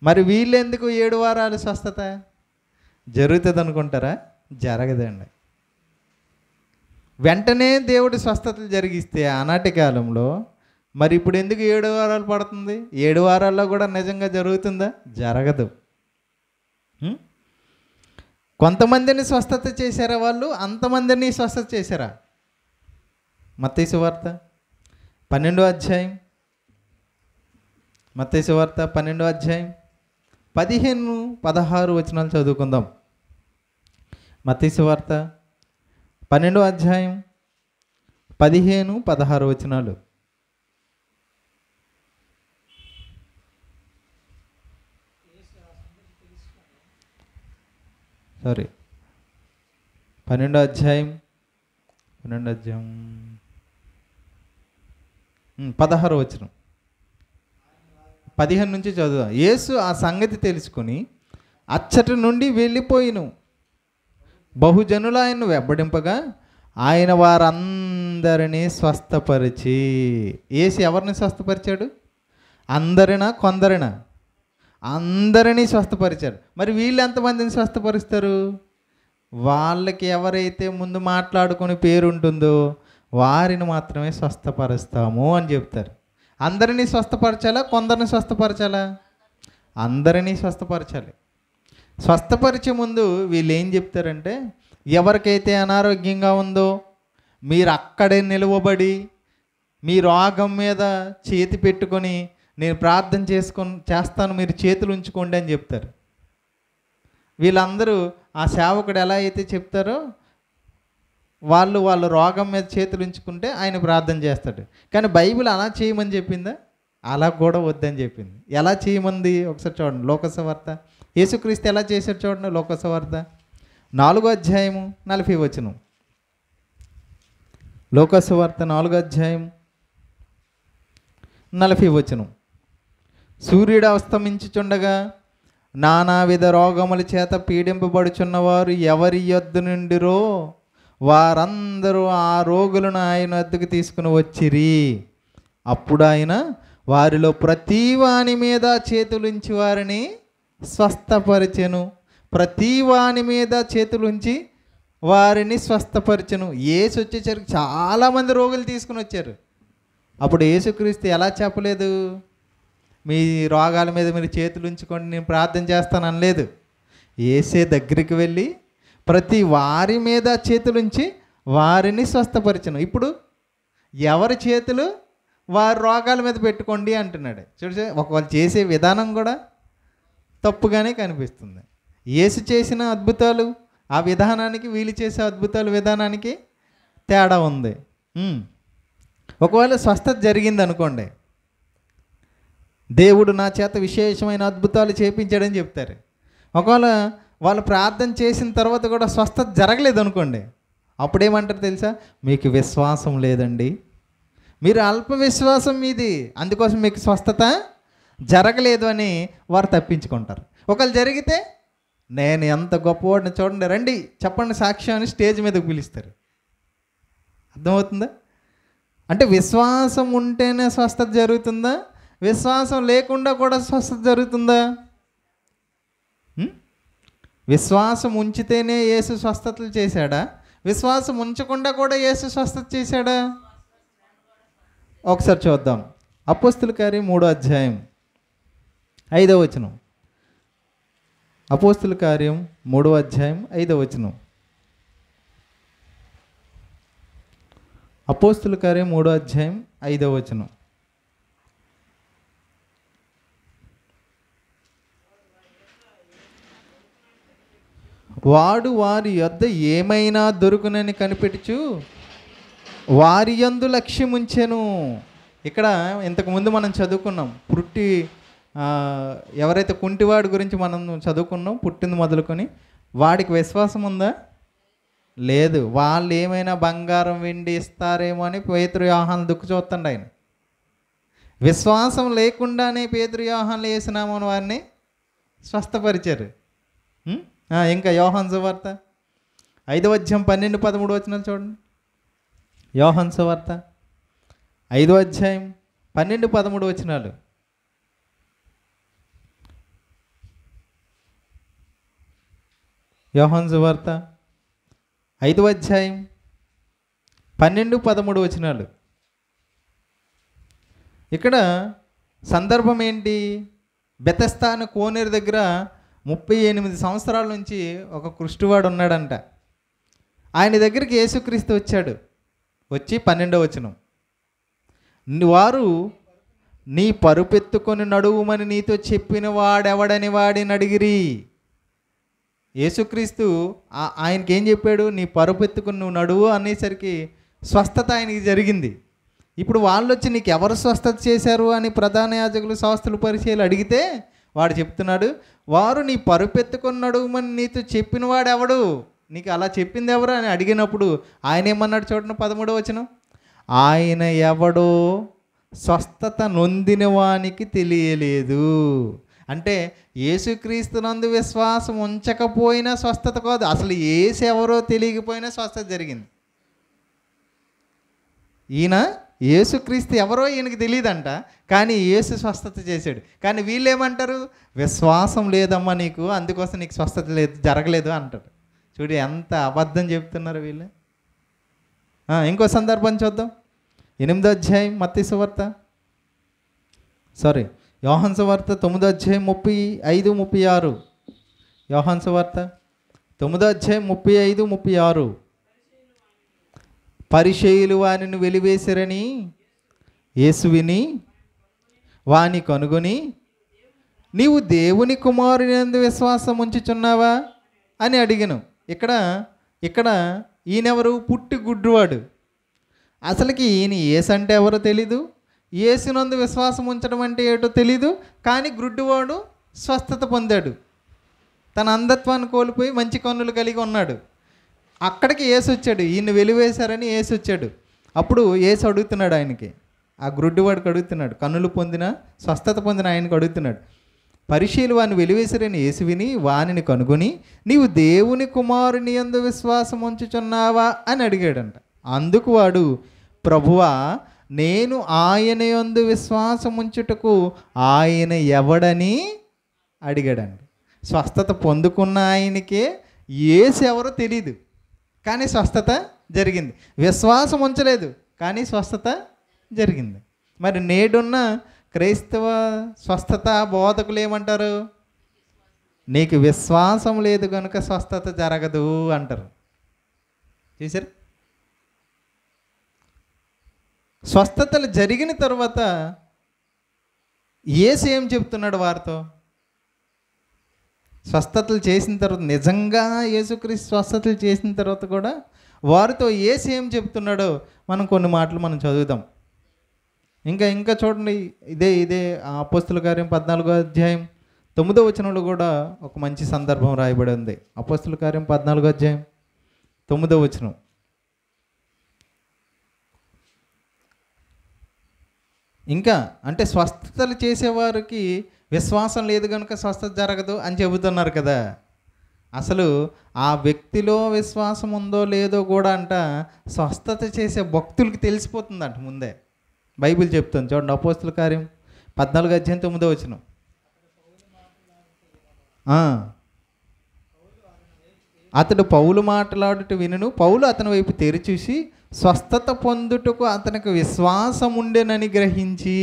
[SPEAKER 1] మరి వీళ్ళెందుకు 7 వారాలు స్వస్థత? జరుగుతుంది అనుకుంటారా? జరగదండి. వెంటనే దేవుడు స్వస్థతలు జరిగిస్తే ఆనాటి కాలంలో, మరి ఇప్పుడు ఎందుకు 7 వారాలు పడుతుంది? 7 వారాల్లో కూడా నిజంగా జరుగుతుందా? జరగదు. కొంతమందిని స్వస్థత చేశారా వాళ్ళు? అంతమందిని స్వస్థత చేశారా? మత్తయి సువార్త 12వ అధ్యాయం, మత్తయి సువార్త 12వ అధ్యాయం 15, 16 వచనాలు చదువుకుందాం. మత్తయి సువార్త 12వ అధ్యాయం 15, 16 వచనాలు. సారీ 12వ అధ్యాయం 16 వచనం, 15 నుంచి చదువుదాం. యేసు ఆ సంగతి తెలుసుకొని అచ్చటి నుండి వెళ్ళిపోయిను. బహుజనులు ఆయన్ను వెంబడింపగా ఆయన వారందరినీ స్వస్థపరిచి. యేసు ఎవరిని స్వస్థపరిచాడు? అందరినా కొందరినా? అందరినీ స్వస్థపరిచారు. మరి వీళ్ళు ఎంతమందిని స్వస్థపరుస్తారు? వాళ్ళకి ఎవరైతే ముందు మాట్లాడుకుని పేరు ఉంటుందో వారిని మాత్రమే స్వస్థపరుస్తాము అని చెప్తారు. అందరినీ స్వస్థపరచాలా? కొందరిని స్వస్థపరచాలా? అందరినీ స్వస్థపరచాలి. స్వస్థపరిచే ముందు వీళ్ళు ఏం చెప్తారంటే, ఎవరికైతే అనారోగ్యంగా ఉందో మీరు అక్కడే నిలవబడి మీ రోగం మీద చేతి పెట్టుకొని నేను ప్రార్థన చేస్తాను, మీరు చేతులు ఉంచుకోండి అని చెప్తారు. వీళ్ళందరూ ఆ సేవకుడు ఎలా అయితే చెప్తారో వాళ్ళ రోగం మీద చేతులు ఉంచుకుంటే ఆయన ప్రార్థన చేస్తాడు. కానీ బైబిల్ అలా చేయమని చెప్పిందా? అలా కూడా వద్దని చెప్పింది. ఎలా చేయమంది ఒకసారి చూడండి. లోకసువార్త యేసుక్రీస్తు ఎలా చేశాడు చూడండి. లోకసువార్త 4వ అధ్యాయము 40 వచనం. లోకసువార్త 4వ అధ్యాయం 40 వచనం. సూర్యుడు అస్తమించుచుండగా నానావిధ రోగముల చేత పీడింపబడుచున్నవారు ఎవరి యొద్ద నుండిరో వారందరూ ఆ రోగులను ఆయన వద్దకు తీసుకుని వచ్చిరి. అప్పుడు ఆయన వారిలో ప్రతి వాని మీద చేతులుంచి వారిని స్వస్థపరిచెను. ప్రతి వాని మీద చేతులుంచి వారిని స్వస్థపరిచెను. యేసు వచ్చేసరికి చాలామంది రోగులు తీసుకుని వచ్చారు. అప్పుడు యేసుక్రీస్తు ఎలా చెప్పలేదు? మీ రోగాల మీద మీరు చేతులు ఉంచుకోండి, నేను ప్రార్థన చేస్తాను అనలేదు. యేసే దగ్గరికి వెళ్ళి ప్రతి వారి మీద చేతులుంచి వారిని స్వస్థపరిచెను. ఇప్పుడు ఎవరి చేతులు వారి రోగాల మీద పెట్టుకోండి అంటున్నాడు. చూడండి, ఒకవేళ చేసే విధానం కూడా తప్పుగానే కనిపిస్తుంది. యేసు చేసిన అద్భుతాలు ఆ విధానానికి, వీళ్ళు చేసే అద్భుతాలు విధానానికి తేడా ఉంది. ఒకవేళ స్వస్థత జరిగింది అనుకోండి, దేవుడు నా చేత విశేషమైన అద్భుతాలు చేయించాడని చెప్తారు. ఒకవేళ వాళ్ళు ప్రార్థన చేసిన తర్వాత కూడా స్వస్థత జరగలేదు అనుకోండి, అప్పుడేమంటారు తెలుసా? మీకు విశ్వాసం లేదండి, మీరు అల్ప విశ్వాసం మీది, అందుకోసం మీకు స్వస్థత జరగలేదు అని వారు తప్పించుకుంటారు. ఒకవేళ జరిగితే నేను ఎంత గొప్పవాడిని చూడండి, రండి చెప్పండి సాక్ష్యం అని స్టేజ్ మీదకి పిలుస్తారు. అర్థమవుతుందా? అంటే విశ్వాసం ఉంటేనే స్వస్థత జరుగుతుందా? విశ్వాసం లేకుండా కూడా స్వస్థత జరుగుతుందా? విశ్వాసం ఉంచితేనే యేసు స్వస్థతలు చేశాడా? విశ్వాసం ఉంచకుండా కూడా యేసు స్వస్థత చేశాడా? ఒకసారి చూద్దాం. అపోస్తుల కార్యం 3వ అధ్యాయం 5వ వచనం. అపోస్తుల కార్యం 3వ అధ్యాయం 5వ వచనం. అపోస్తుల కార్యం 3వ అధ్యాయం 5వ వచనం. వాడు వారి యొద్ద ఏమైనా దొరుకునని కనిపెట్టుచు వారి యందు లక్ష్యముంచెను. ఇక్కడ ఇంతకుముందు మనం చదువుకున్నాం, ఎవరైతే కుంటివాడి గురించి మనం చదువుకున్నాం, పుట్టింది మొదలుకొని వాడికి విశ్వాసం ఉందా? లేదు. వాళ్ళు ఏమైనా బంగారం వెండి ఇస్తారేమో అని పేతురు యోహాను దుక్కు చూస్తుండ ఆయన. విశ్వాసం లేకుండానే పేతురు యోహాను వేసినామని వారిని స్వస్థపరిచారు. ఇంకా యోహాను సువార్త 5వ అధ్యాయం 12, 13 వచనాలు చూడండి. యోహాను సువార్త 5వ అధ్యాయం 12, 13 వచనాలు. యోహాను సువార్త 5వ అధ్యాయం 12, 13 వచనాలు. ఇక్కడ సందర్భం ఏంటి? బెతెస్దా అనే కోనేరు దగ్గర 38 సంవత్సరాల నుంచి ఒక కుష్ఠువాడు ఉన్నాడంట. ఆయన దగ్గరికి యేసుక్రీస్తు వచ్చాడు. వచ్చి 12వ వచనం, వారు నీ పరుపెత్తుకొని నడువుమని నీతో చెప్పిన వాడెవడని వాడిని అడిగిరి. యేసుక్రీస్తు ఆయనకి ఏం చెప్పాడు? నీ పరుపెత్తుకొని నువ్వు నడువు అనేసరికి స్వస్థత ఆయనకి జరిగింది. ఇప్పుడు వాళ్ళు వచ్చి నీకు ఎవరు స్వస్థత చేశారు అని ప్రధాన యాజకులు, శాస్త్రులు, పరిచయాలు అడిగితే వాడు చెప్తున్నాడు, వారు నీ పరుపెత్తుకొని నడువుమని నీతో చెప్పిన వాడెవడు, నీకు అలా చెప్పింది ఎవరు అని అడిగినప్పుడు ఆయన ఏమన్నాడు చూడండి 13వ వచనం, ఆయన ఎవడో స్వస్థత నొందిన వానికి తెలియలేదు. అంటే యేసుక్రీస్తునందు విశ్వాసం ఉంచకపోయినా స్వస్థత కాదు, అసలు యేసు ఎవరో తెలియకపోయినా స్వస్థత జరిగింది. ఈయన యేసుక్రీస్తు ఎవరో ఈయనకి తెలియదంట, కానీ యేసు స్వస్థత చేశాడు. కానీ వీళ్ళు ఏమంటారు? విశ్వాసం లేదమ్మా నీకు, అందుకోసం నీకు స్వస్థత లేదు, జరగలేదు అంటారు. చూడు ఎంత అబద్ధం చెప్తున్నారు వీళ్ళు. ఇంకో సందర్భం చూద్దాం. 8వ అధ్యాయం మత్తయి సువార్త, యోహాను సువార్త 9వ అధ్యాయం 35, 36. యోహాను సువార్త 9వ అధ్యాయం 35, 36. పరిసయ్యులు వానిని వెలివేసిరని యేసు విని వాని కనుగొని, నీవు దేవుని కుమారుని యందు విశ్వాసం ఉంచుచున్నావా అని అడిగాను. ఇక్కడ ఈయనెవరు? పుట్టి గుడ్డివాడు. అసలుకి ఈయన యేసు అంటే ఎవరో తెలీదు, యేసునందు విశ్వాసం ఉంచడం అంటే ఏటో తెలీదు. కానీ గుడ్డివాడు స్వస్థత పొందాడు, తన అంధత్వాన్ని కోల్పోయి మంచి కన్నులు కలిగి ఉన్నాడు. అక్కడికి యేసు వచ్చాడు, ఈయన వెలివేశారని యేసు వచ్చాడు. అప్పుడు యేసు అడుగుతున్నాడు ఆయనకి, ఆ గుడ్డివాడికి అడుగుతున్నాడు, కన్నులు పొందిన స్వస్థత పొందిన ఆయనకు అడుగుతున్నాడు, పరిసయ్యులు వాని వెలివేసిరని యేసు విని వానిని కనుగొని, నీవు దేవుని కుమారుని యందు విశ్వాసం ఉంచుచున్నావా అని అడిగాడంట. అందుకు వాడు, ప్రభువా, నేను ఆయన యందు విశ్వాసం ఉంచుటకు ఆయన ఎవడని అడిగాడండి. స్వస్థత పొందుకున్న ఆయనకే యేసు ఎవరో తెలీదు, కానీ స్వస్థత జరిగింది. విశ్వాసం ఉంచలేదు, కానీ స్వస్థత జరిగింది. మరి నేడున్న క్రైస్తవ స్వస్థత బోధకులు ఏమంటారు? నీకు విశ్వాసం లేదు కనుక స్వస్థత జరగదు అంటారు. చూసారు? స్వస్థతలు జరిగిన తర్వాత యేసు ఏం చెప్తున్నాడు వారితో? స్వస్థతలు చేసిన తర్వాత, నిజంగా యేసుక్రీస్తు స్వస్థతలు చేసిన తర్వాత కూడా వారితో యేసు ఏం చెప్తున్నాడో మనం కొన్ని మాటలు మనం చదువుదాం. ఇంకా చూడండి, ఇదే అపోస్తుల కార్యం 14వ అధ్యాయం 9వ వచనంలో కూడా ఒక మంచి సందర్భం రాయబడి ఉంది. అపోస్తుల కార్యం 14వ అధ్యాయం 9వ వచనం. ఇంకా అంటే స్వస్థతలు చేసేవారికి విశ్వాసం లేదు కనుక స్వస్థత జరగదు అని చెబుతున్నారు కదా. అసలు ఆ వ్యక్తిలో విశ్వాసం ఉందో లేదో కూడా అంట స్వస్థత చేసే భక్తులకి తెలిసిపోతుందంట ముందే. బైబిల్ చెప్తుంది చూడండి, అపోస్తుల కార్యం 14వ అధ్యాయం 9వ వచనం. అతడు పౌలు మాట్లాడుట వినును, పౌలు అతని వైపు తెరిచూసి స్వస్థత పొందుటకు అతనికి విశ్వాసం ఉండేనని గ్రహించి.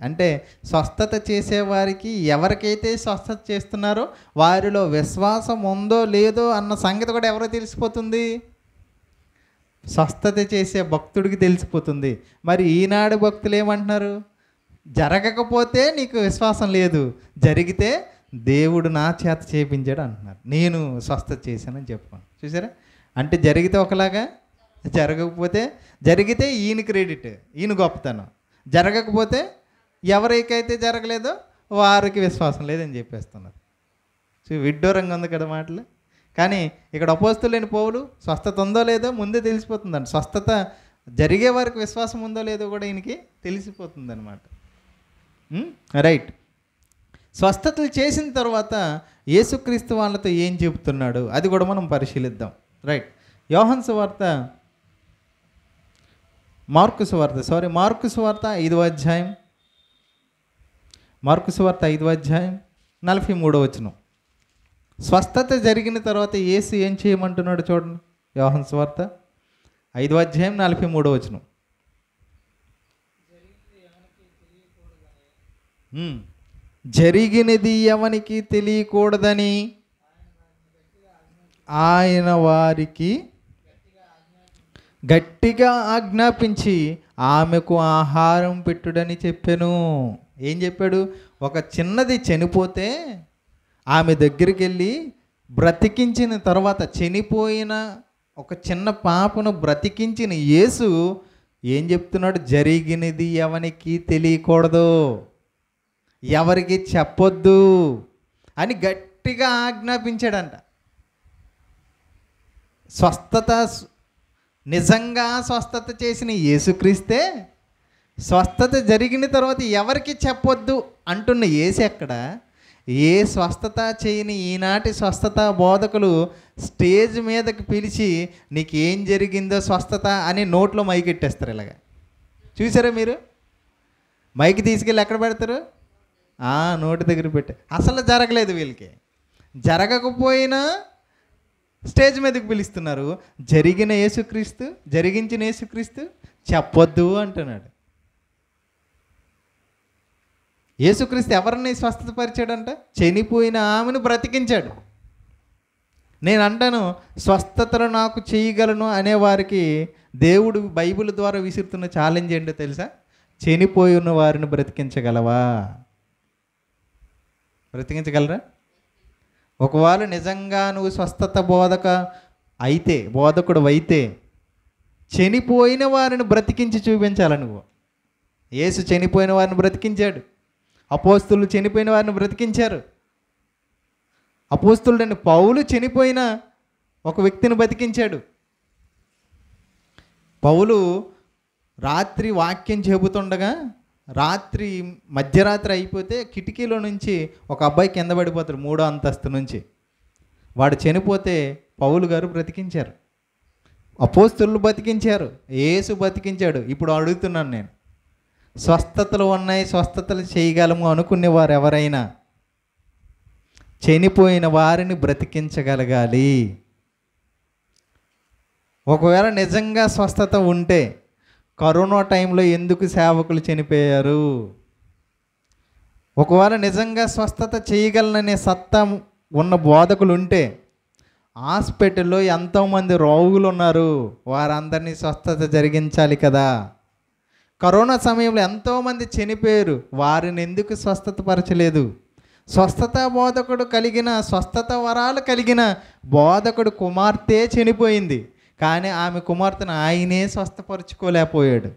[SPEAKER 1] అంటే స్వస్థత చేసేవారికి ఎవరికైతే స్వస్థత చేస్తున్నారో వారిలో విశ్వాసం ఉందో లేదో అన్న సంగతి కూడా ఎవరో తెలిసిపోతుంది? స్వస్థత చేసే భక్తుడికి తెలిసిపోతుంది. మరి ఈనాడు భక్తులు ఏమంటున్నారు? జరగకపోతే నీకు విశ్వాసం లేదు, జరిగితే దేవుడు నా చేత చేయించాడు అంటున్నారు. నేను స్వస్థత చేశానని చెప్పుకోండి. చూసారా? అంటే జరిగితే ఒకలాగా, జరిగితే ఈయన క్రెడిట్, ఈయన గొప్పతనం. జరగకపోతే ఎవరికైతే జరగలేదో వారికి విశ్వాసం లేదని చెప్పేస్తున్నారు. విడ్డూరంగా ఉంది కదా మాటలు. కానీ ఇక్కడ అపోస్తలుడైన పౌలు స్వస్థత ఉందో లేదో ముందే తెలిసిపోతుందండి. స్వస్థత జరిగే వారికి విశ్వాసం ఉందో లేదో కూడా ఈయనకి తెలిసిపోతుంది అనమాట. రైట్. స్వస్థతలు చేసిన తర్వాత యేసుక్రీస్తు వాళ్ళతో ఏం చెబుతున్నాడు అది కూడా మనం పరిశీలిద్దాం. రైట్. యోహాను సువార్త మార్కు సువార్త 5వ అధ్యాయం, మార్కు సువార్త 5వ అధ్యాయం 43వ వచనం. స్వస్థత జరిగిన తర్వాత యేసు ఏం చేయమంటున్నాడు చూడండి. యోహాను సువార్త 5వ అధ్యాయం 43వ వచనం. జరిగినది ఎవనికి తెలియకూడదని ఆయన వారికి గట్టిగా ఆజ్ఞాపించి ఆమెకు ఆహారం పెట్టుడని చెప్పాను. ఏం చెప్పాడు? ఒక చిన్నది చనిపోతే ఆమె దగ్గరికి వెళ్ళి బ్రతికించిన తర్వాత, చనిపోయిన ఒక చిన్న పాపను బ్రతికించిన యేసు ఏం చెప్తున్నాడు? జరిగినది ఎవనికి తెలియకూడదు, ఎవరికి చెప్పొద్దు అని గట్టిగా ఆజ్ఞాపించాడంట. నిజంగా స్వస్థత చేసిన యేసుక్రీస్తే స్వస్థత జరిగిన తర్వాత ఎవరికి చెప్పొద్దు అంటున్న యేసు ఎక్కడ? ఏ స్వస్థత చేయని ఈనాటి స్వస్థత బోధకులు స్టేజ్ మీదకి పిలిచి నీకు ఏం జరిగిందో స్వస్థత అని నోట్లో మైక్ ఎట్టేస్తారు. ఇలాగా చూసారా మీరు? మైక్ తీసుకెళ్ళి ఎక్కడ పెడతారు? నోటి దగ్గర పెట్టి. అసలు జరగలేదు వీళ్ళకి. జరగకపోయినా స్టేజ్ మీదకి పిలుస్తున్నారు. జరిగిన యేసుక్రీస్తు, జరిగించిన యేసుక్రీస్తు చెప్పొద్దు అంటున్నాడు. యేసుక్రీస్తు ఎవరిని స్వస్థతపరిచాడంట? చనిపోయిన ఆమెను బ్రతికించాడు. నేను అంటాను, స్వస్థతలు నాకు చేయగలను అనేవారికి దేవుడు బైబిల్ ద్వారా విసురుతున్న ఛాలెంజ్ ఏంటో తెలుసా? చనిపోయి ఉన్న వారిని బ్రతికించగలవా? బ్రతికించగలరా? ఒకవేళ నిజంగా నువ్వు స్వస్థత బోధకుడు అయితే చనిపోయిన వారిని బ్రతికించి చూపించాలి నువ్వు. యేసు చనిపోయిన వారిని బ్రతికించాడు. అపోస్తులు చనిపోయిన వారిని బ్రతికించారు. అపోస్తులుడని పౌలు చనిపోయిన ఒక వ్యక్తిని బతికించాడు. పౌలు రాత్రి వాక్యం చెబుతుండగా మధ్యరాత్రి అయిపోతే కిటికీలో నుంచి ఒక అబ్బాయి కింద పడిపోతాడు 3వ అంతస్తు నుంచి. వాడు చనిపోతే పౌలు గారు బ్రతికించారు. అపోస్తులు బతికించారు. యేసు బతికించాడు. ఇప్పుడు అడుగుతున్నాను నేను, స్వస్థతలు ఉన్నాయి, స్వస్థతలు చేయగలము అనుకునేవారు ఎవరైనా చనిపోయిన వారిని బ్రతికించగలగాలి. ఒకవేళ నిజంగా స్వస్థత ఉంటే కరోనా టైంలో ఎందుకు సేవకులు చనిపోయారు? ఒకవేళ నిజంగా స్వస్థత చేయగలననే సత్తా ఉన్న బోధకులు ఉంటే హాస్పిటల్లో ఎంతోమంది రోగులు ఉన్నారు, వారందరినీ స్వస్థత జరిగించాలి కదా. కరోనా సమయంలో ఎంతోమంది చనిపోయారు, వారిని ఎందుకు స్వస్థత పరచలేదు? స్వస్థత వరాలు కలిగిన బోధకుడు కుమార్తె చనిపోయింది, కానీ ఆమె కుమార్తెను ఆయనే స్వస్థపరుచుకోలేకపోయాడు.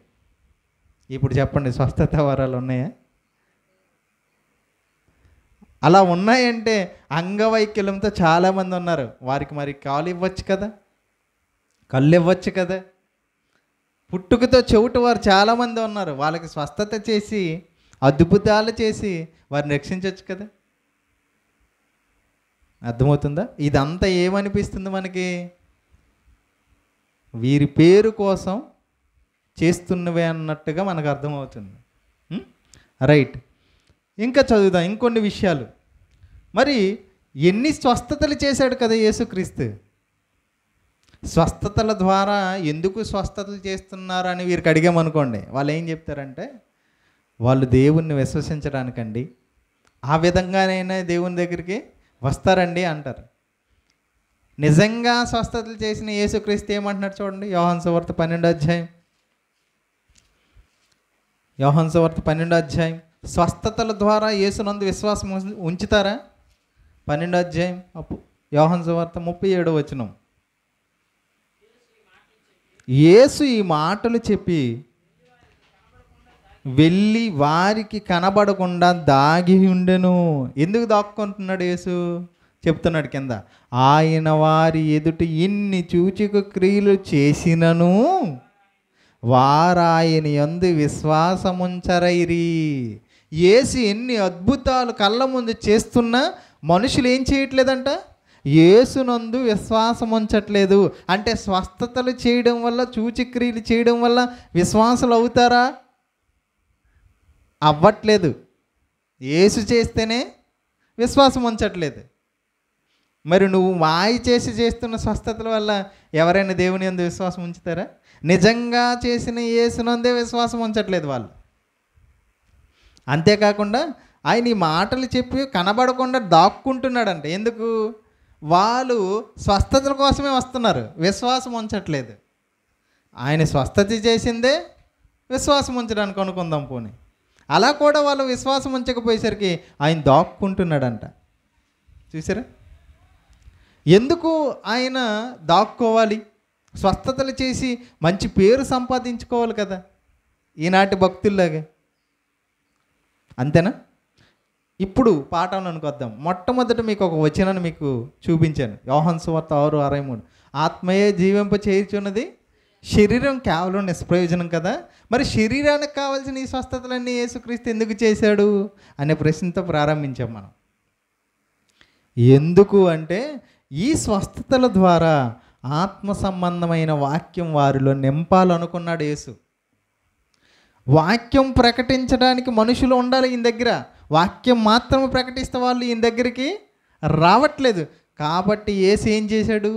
[SPEAKER 1] ఇప్పుడు చెప్పండి, స్వస్థత వరాలు ఉన్నాయా? అలా ఉన్నాయంటే అంగవైకల్యంతో చాలామంది ఉన్నారు. వారికి మరి కాలు ఇవ్వచ్చు కదా, కళ్ళు ఇవ్వచ్చు కదా. పుట్టుకతో చెవిటి వారు చాలామంది ఉన్నారు. వాళ్ళకి స్వస్థత చేసి అద్భుతాలు చేసి వారిని రక్షించవచ్చు కదా. అర్థమవుతుందా? ఇదంతా ఏమనిపిస్తుంది మనకి? వీరి పేరు కోసం చేస్తున్నవే అన్నట్టుగా మనకు అర్థమవుతుంది. రైట్, ఇంకా చదువుదాం ఇంకొన్ని విషయాలు. మరి ఎన్ని స్వస్థతలు చేశాడు కదా యేసుక్రీస్తు. స్వస్థతల ద్వారా ఎందుకు స్వస్థతలు చేస్తున్నారని వీరికి అడిగామనుకోండి, వాళ్ళు ఏం చెప్తారంటే వాళ్ళు దేవుణ్ణి విశ్వసించడానికండి, ఆ విధంగానైనా దేవుని దగ్గరికి వస్తారండి అంటారు. నిజంగా స్వస్థతలు చేసిన యేసుక్రీస్తు ఏమంటున్నాడు చూడండి. యోహాను సువార్త 12వ అధ్యాయం. స్వస్థతల ద్వారా యేసునందు విశ్వాసం ఉంచుతారా? 12వ అధ్యాయం యోహాను సువార్త 37వ వచనం. యేసు ఈ మాటలు చెప్పి వెళ్ళి వారికి కనబడకుండా దాగి ఉండెను. ఎందుకు దాక్కుంటున్నాడు యేసు? చెప్తున్నాడు కింద, ఆయన వారి ఎదుట ఇన్ని సూచక క్రియలు చేసినను వారాయన యందు విశ్వాసముంచరైరి. యేసు ఎన్ని అద్భుతాలు కళ్ళ ముందు చేస్తున్నా మనుషులు ఏం చేయట్లేదంట, యేసునందు విశ్వాసం ఉంచట్లేదు. అంటే స్వస్థతలు చేయడం వల్ల, సూచక్రియలు చేయడం వల్ల విశ్వాసులు అవుతారా? అవ్వట్లేదు. యేసు చేస్తేనే విశ్వాసం ఉంచట్లేదు. మరి నువ్వు మాయ చేసి చేస్తున్న స్వస్థతల వల్ల ఎవరైనా దేవుని యందు విశ్వాసం ఉంచుతారా? నిజంగా చేసిన యేసునందే విశ్వాసం ఉంచట్లేదు వాళ్ళు. అంతేకాకుండా ఆయన ఈ మాటలు చెప్పి కనబడకుండా దాక్కుంటున్నాడంట. ఎందుకు? వాళ్ళు స్వస్థతల కోసమే వస్తున్నారు, విశ్వాసం ఉంచట్లేదు. ఆయన స్వస్థత చేసిందే విశ్వాసం ఉంచడానికి అనుకుందాం పోనీ. అలా కూడా వాళ్ళు విశ్వాసం ఉంచకపోయేసరికి ఆయన దాక్కుంటున్నాడంట. చూసారా? ఎందుకు ఆయన దాక్కోవాలి? స్వస్థతలు చేసి మంచి పేరు సంపాదించుకోవాలి కదా, ఈనాటి భక్తుల్లాగా. అంతేనా? ఇప్పుడు పాఠంలోనికి వద్దాం. మొట్టమొదట మీకు ఒక వచనాన్ని మీకు చూపించాను, యోహాను సువార్త 6:63. ఆత్మయే జీవింప చేయుచున్నది, శరీరం కేవలం నిష్ప్రయోజనం కదా. మరి శరీరానికి కావాల్సిన ఈ స్వస్థతలన్నీ యేసుక్రీస్తు ఎందుకు చేశాడు అనే ప్రశ్నతో ప్రారంభించాం మనం. ఎందుకు అంటే ఈ స్వస్థతల ద్వారా ఆత్మ సంబంధమైన వాక్యం వారిలో నింపాలనుకున్నాడు యేసు. వాక్యం ప్రకటించడానికి మనుషులు ఉండాలి ఈయన దగ్గర. వాక్యం మాత్రమే ప్రకటిస్తే వాళ్ళు ఈయన దగ్గరికి రావట్లేదు. కాబట్టి యేసు ఏం చేశాడు?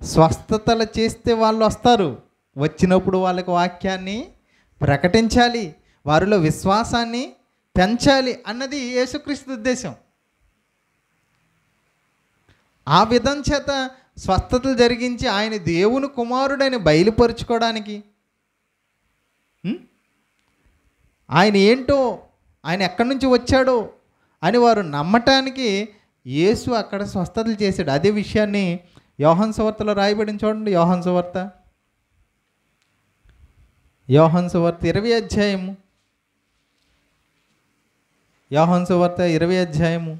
[SPEAKER 1] స్వస్థతలు చేస్తే వాళ్ళు వస్తారు. వచ్చినప్పుడు వాళ్ళకి వాక్యాన్ని ప్రకటించాలి, వారిలో విశ్వాసాన్ని పెంచాలి అన్నది యేసుక్రీస్తు ఉద్దేశం. ఆ విధం చేత స్వస్థతలు జరిగించి ఆయన దేవుని కుమారుడని బయలుపరుచుకోవడానికి, ఆయన ఏంటో, ఆయన ఎక్కడి నుంచి వచ్చాడో అని వారు నమ్మటానికి యేసు అక్కడ స్వస్థతలు చేశాడు. అదే విషయాన్ని యోహాను సువార్తలో రాయబడిన చూడండి. యోహాను సువార్త 20 అధ్యాయము. యోహాను సువార్త 20 అధ్యాయము.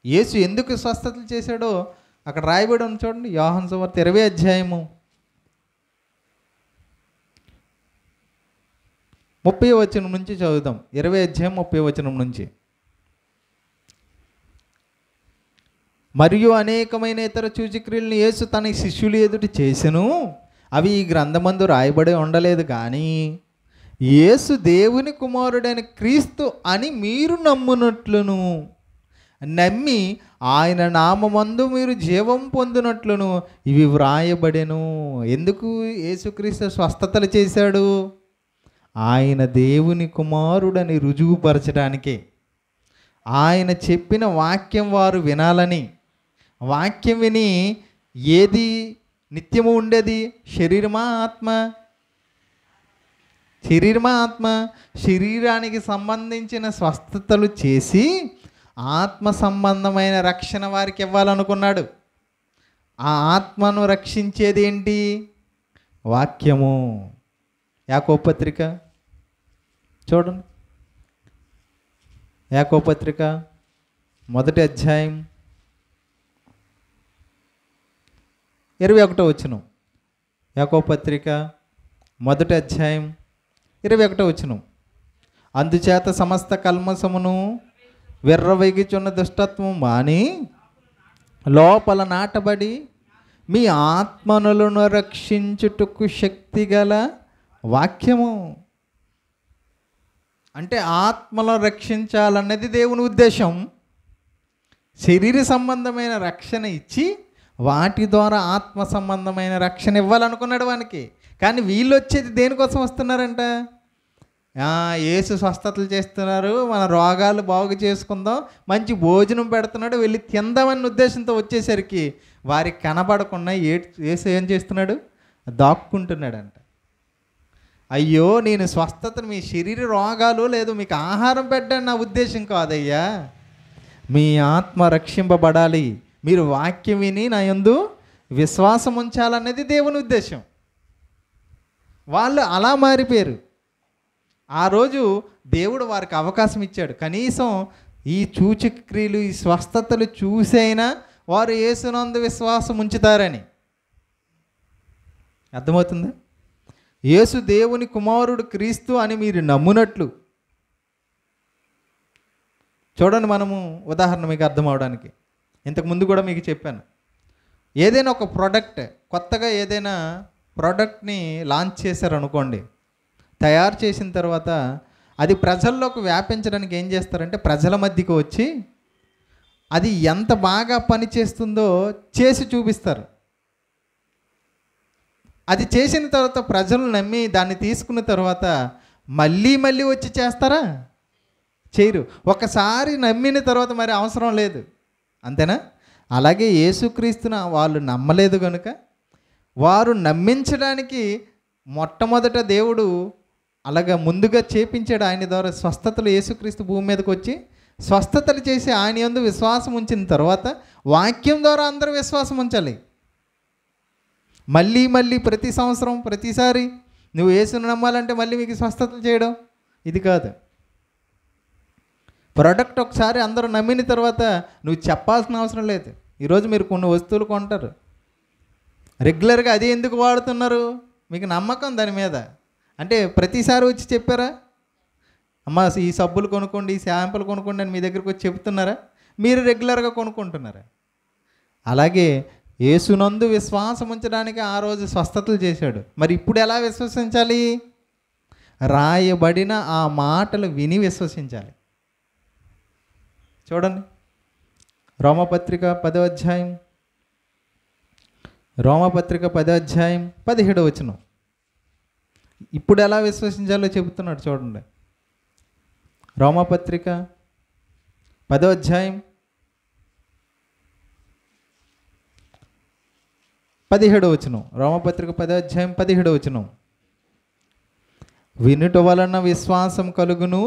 [SPEAKER 1] యేసు ఎందుకు స్వస్థతలు చేశాడో అక్కడ రాయబడి ఉంది చూడండి. యోహాను సువార్త 20 అధ్యాయము 30వ వచనం నుంచి చదువుదాం. 20 అధ్యాయం 30వ వచనం నుంచి. మరియు అనేకమైన ఇతర సూచక్రియలను యేసు తన శిష్యుల ఎదుట చేసెను, అవి ఈ గ్రంథమందు రాయబడి ఉండలేదు. కానీ యేసు దేవుని కుమారుడైన క్రీస్తు అని మీరు నమ్మునట్లును, నమ్మి ఆయన నామమందు మీరు జీవం పొందినట్లును ఇవి వ్రాయబడెను. ఎందుకు యేసుక్రీస్తు స్వస్థతలు చేశాడు? ఆయన దేవుని కుమారుడని రుజువుపరచడానికే. ఆయన చెప్పిన వాక్యం వారు వినాలని. వాక్యం విని ఏది నిత్యము ఉండేది? శరీరమా ఆత్మ? శరీరమా ఆత్మ? శరీరానికి సంబంధించిన స్వస్థతలు చేసి ఆత్మ సంబంధమైన రక్షణ వారికి ఇవ్వాలనుకున్నాడు. ఆ ఆత్మను రక్షించేది ఏంటి? వాక్యము. యాకోబు పత్రిక చూడండి. యాకోబు పత్రిక 1వ అధ్యాయం 21వ వచనం. యాకోబు పత్రిక 1వ అధ్యాయం 21వ వచనం. అందుచేత సమస్త కల్మసమును విర్రవీగుచున్న దుష్టత్వం మాని లోపల నాటబడి మీ ఆత్మనులను రక్షించుటకు శక్తిగల వాక్యము. అంటే ఆత్మలను రక్షించాలన్నది దేవుని ఉద్దేశం. శరీర సంబంధమైన రక్షణ ఇచ్చి వాటి ద్వారా ఆత్మ సంబంధమైన రక్షణ ఇవ్వాలనుకున్నాడు వానికి. కానీ వీళ్ళు వచ్చేది దేనికోసం వస్తున్నారంట? యేసు స్వస్థతలు చేస్తున్నారు, మన రోగాలు బాగు చేసుకుందాం, మంచి భోజనం పెడుతున్నాడు, వెళ్ళి తిందామన్న ఉద్దేశంతో వచ్చేసరికి వారికి కనబడకుండా యేసు ఏం చేస్తున్నాడు? దాక్కుంటున్నాడంట. అయ్యో, నేను స్వస్థతను, మీ శరీర రోగాలు లేదు మీకు ఆహారం పెట్టడం నా ఉద్దేశం కాదయ్యా, మీ ఆత్మ రక్షింపబడాలి, మీరు వాక్యం విని నా యందు విశ్వాసం ఉంచాలన్నది దేవుని ఉద్దేశం. వాళ్ళు అలా మారిపోయారు. ఆ రోజు దేవుడు వారికి అవకాశం ఇచ్చాడు. కనీసం ఈ సూచక్రియలు, ఈ స్వస్థతలు చూసైనా వారు యేసునందు విశ్వాసం ఉంచుతారని. అర్థమవుతుందా? యేసు దేవుని కుమారుడు క్రీస్తు అని మీరు నమ్మునట్లు. చూడండి, మనము ఉదాహరణ మీకు అర్థం అవడానికి ఇంతకు ముందు కూడా మీకు చెప్పాను. ఏదైనా ఒక ప్రోడక్ట్, కొత్తగా ఏదైనా ప్రోడక్ట్ని లాంచ్ చేశారనుకోండి, తయారు చేసిన తర్వాత అది ప్రజల్లోకి వ్యాపించడానికి ఏం చేస్తారంటే ప్రజల మధ్యకి వచ్చి అది ఎంత బాగా పనిచేస్తుందో చేసి చూపిస్తారు. అది చేసిన తర్వాత ప్రజలు నమ్మి దాన్ని తీసుకున్న తర్వాత మళ్ళీ మళ్ళీ వచ్చి చేస్తారా? చేయరు. ఒకసారి నమ్మిన తర్వాత మరి అవసరం లేదు, అంతేనా? అలాగే యేసుక్రీస్తును వాళ్ళు నమ్మలేదు కనుక వారు నమ్మించడానికి మొట్టమొదట దేవుడు అలాగా ముందుగా చేపించాడు. ఆయన ద్వారా స్వస్థతలు, యేసుక్రీస్తు భూమి మీదకి వచ్చి స్వస్థతలు చేసి ఆయన యందు విశ్వాసం ఉంచిన తర్వాత వాక్యం ద్వారా అందరూ విశ్వాసం ఉంచాలి. మళ్ళీ మళ్ళీ ప్రతి సంవత్సరం ప్రతిసారి నువ్వు యేసును నమ్మాలంటే మళ్ళీ మీకు స్వస్థతలు చేయడం ఇది కాదు. ప్రోడక్ట్ ఒకసారి అందరూ నమ్మిన తర్వాత నువ్వు చెప్పాల్సిన అవసరం లేదు. ఈరోజు మీరు కొన్ని వస్తువులు కొంటారు, రెగ్యులర్గా అది ఎందుకు వాడుతున్నారు? మీకు నమ్మకం దాని మీద. అంటే ప్రతిసారి వచ్చి చెప్పారా, అమ్మ ఈ సబ్బులు కొనుక్కోండి, ఈ షాంపులు కొనుక్కోండి అని మీ దగ్గరికి వచ్చి చెప్తున్నారా? మీరు రెగ్యులర్గా కొనుక్కుంటున్నారా? అలాగే యేసునందు విశ్వాసం ఉంచడానికి ఆ రోజు స్వస్థతలు చేశాడు. మరి ఇప్పుడు ఎలా విశ్వసించాలి? రాయబడిన ఆ మాటలు విని విశ్వసించాలి. చూడండి, రోమపత్రిక 10వ అధ్యాయం, రోమపత్రిక 10వ అధ్యాయం 17వ వచనం. ఇప్పుడు ఎలా విశ్వసించాలో చెబుతున్నాడు చూడండి. రోమపత్రిక 10వ అధ్యాయం 17వ వచనం. రోమపత్రిక 10వ అధ్యాయం 17వ వచనం. వినుట వలన విశ్వాసం కలుగును,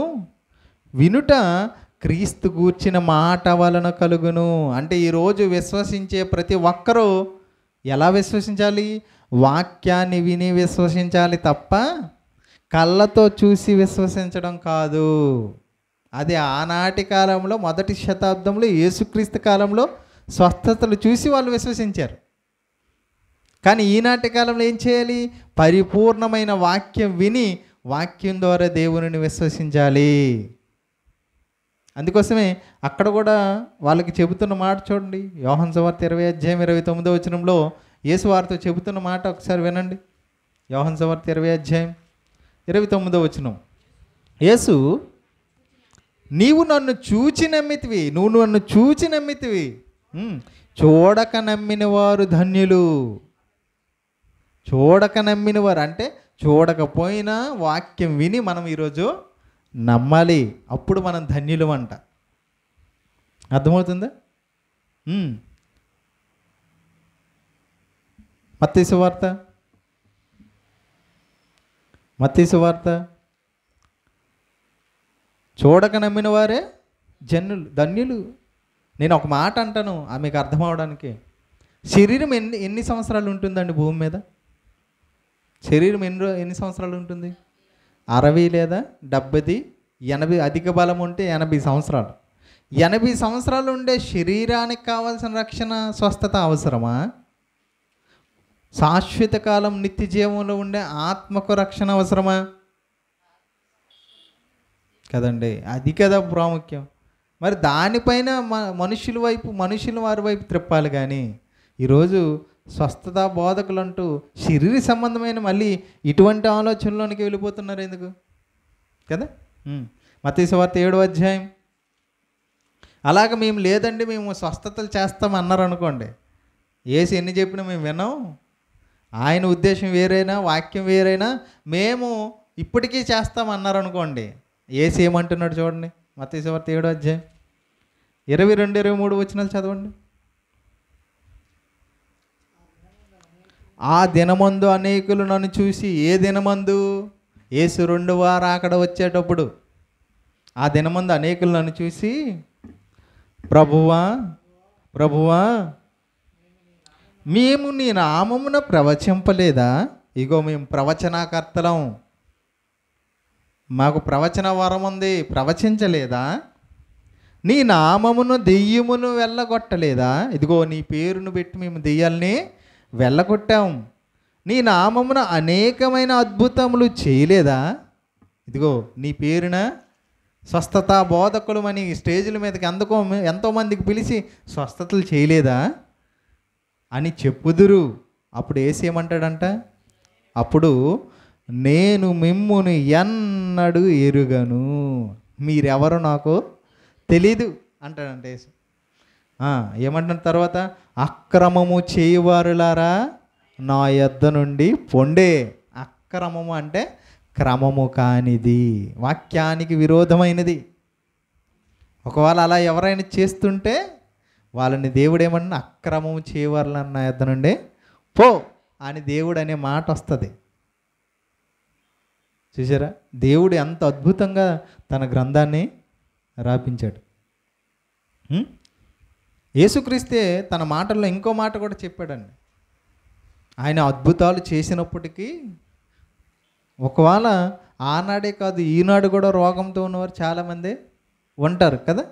[SPEAKER 1] వినుట క్రీస్తు గూర్చిన మాట వలన కలుగును. అంటే ఈరోజు విశ్వసించే ప్రతి ఒక్కరూ ఎలా విశ్వసించాలి? వాక్యాన్ని విని విశ్వసించాలి తప్ప కళ్ళతో చూసి విశ్వసించడం కాదు. అది ఆనాటి కాలంలో, మొదటి శతాబ్దంలో, యేసుక్రీస్తు కాలంలో స్వస్థతలు చూసి వాళ్ళు విశ్వసించారు. కానీ ఈనాటి కాలంలో ఏం చేయాలి? పరిపూర్ణమైన వాక్యం విని వాక్యం ద్వారా దేవునిని విశ్వసించాలి. అందుకోసమే అక్కడ కూడా వాళ్ళకి చెబుతున్న మాట చూడండి. యోహాను సువార్త 20వ అధ్యాయం 29వ వచనంలో యేసు వారితో చెబుతున్న మాట ఒకసారి వినండి. యోహాను సువార్త 20వ అధ్యాయం 29వ వచనం. యేసు, నీవు నన్ను చూచి నమ్మితివి, నువ్వు నన్ను చూచి నమ్మితివి, చూడక నమ్మిన వారు ధన్యులు. చూడక నమ్మిన వారు అంటే చూడకపోయినా వాక్యం విని మనం ఈరోజు నమ్మాలి. అప్పుడు మనం ధన్యులం అంట. అర్థమవుతుందా? మత్తయి సువార్త చూడక నమ్మిన వారే ధన్యులు. నేను ఒక మాట అంటాను మీకు అర్థం అవడానికి. శరీరం ఎన్ని సంవత్సరాలు ఉంటుందండి భూమి మీద? శరీరం ఎన్ని సంవత్సరాలు ఉంటుంది? 60 లేదా 70, 80, అధిక బలం ఉంటే 80 సంవత్సరాలు. 80 సంవత్సరాలు ఉండే శరీరానికి కావాల్సిన రక్షణ, స్వస్థత అవసరమా? శాశ్వత కాలం నిత్య జీవంలో ఉండే ఆత్మకు రక్షణ అవసరమా? కదండి, అది కదా ప్రాముఖ్యం. మరి దానిపైన మనుషుల వారి వైపు త్రిప్పాలి. కానీ ఈరోజు స్వస్థత బోధకులు అంటూ శరీర సంబంధమైన మళ్ళీ ఇటువంటి ఆలోచనలోనికి వెళ్ళిపోతున్నారు. ఎందుకు కదా? మత్తయి సువార్త 7వ అధ్యాయం. అలాగ మేము లేదండి, మేము స్వస్థతలు చేస్తాం అన్నారు అనుకోండి, యేసు ఎన్ని చెప్పినా మేము విన్నాం. ఆయన ఉద్దేశం వేరైనా, వాక్యం వేరైనా, మేము ఇప్పటికీ చేస్తామన్నారు అనుకోండి, యేసు ఏమంటున్నాడు చూడండి. మత్తయి సువార్త 7వ అధ్యాయం 22, 23 వచనాలు చదవండి. ఆ దినమందు అనేకులు నన్ను చూసి, ఏ దినమందు? యేసు 2వ రాకడ వచ్చేటప్పుడు ఆ దినమందు అనేకులు నన్ను చూసి, ప్రభువా ప్రభువా మేము నీ నామమున ప్రవచింపలేదా? ఇగో మేము ప్రవచనకర్తలం, మాకు ప్రవచన వరం ఉంది, ప్రవచించలేదా? నీ నామమును దెయ్యమును వెళ్ళగొట్టలేదా? ఇదిగో నీ పేరును పెట్టి మేము దెయ్యాల్ని వెళ్ళగొట్టాం. నీ నామమున అనేకమైన అద్భుతములు చేయలేదా? ఇదిగో నీ పేరున స్వస్థత బోధకులు అని స్టేజ్ల మీదకి ఎంతోమందికి పిలిచి స్వస్థతలు చేయలేదా అని చెప్పుదురు. అప్పుడు యేసు ఏమంటాడంట, అప్పుడు నేను మిమ్మును ఎన్నడూ ఎరుగను, మీరెవరు నాకు తెలీదు అంటాడంట యేసు. ఏమంటున్న తర్వాత, అక్రమము చేయువారులారా నా యొద్ద నుండి పొండే. అక్రమము అంటే క్రమము కానిది, వాక్యానికి విరోధమైనది. ఒకవేళ అలా ఎవరైనా చేస్తుంటే వాళ్ళని దేవుడు ఏమన్నా, అక్రమము చేయవారులా నా యొద్ద నుండి పో అని దేవుడు అనే మాట వస్తుంది. చూసారా, దేవుడు ఎంత అద్భుతంగా తన గ్రంథాన్ని రాపించాడు. యేసుక్రీస్తే తన మాటల్లో ఇంకో మాట కూడా చెప్పాడండి. ఆయన అద్భుతాలు చేసినప్పటికీ ఒకవేళ ఆనాడే కాదు ఈనాడు కూడా రోగంతో ఉన్నవారు చాలామంది ఉంటారు కదా,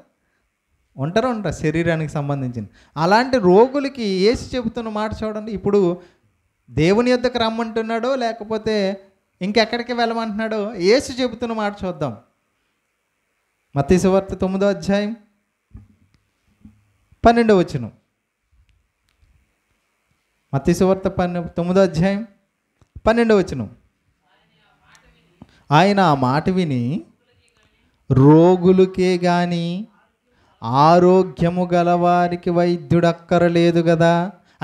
[SPEAKER 1] ఉంటారు శరీరానికి సంబంధించిన. అలాంటి రోగులకి యేసు చెబుతున్న మాట చూడండి. ఇప్పుడు దేవుని యొద్దకు రమ్మంటున్నాడో లేకపోతే ఇంకెక్కడికి వెళ్ళమంటున్నాడో యేసు చెబుతున్న మాట చూద్దాం. మత్తయి సువార్త 9వ అధ్యాయం 12వ వచనం. మత్తయి సువార్త 9వ అధ్యాయం 12వ వచనం. ఆయన ఆ మాట విని రోగులకే కానీ ఆరోగ్యము గలవారికి వైద్యుడు అక్కరలేదు కదా.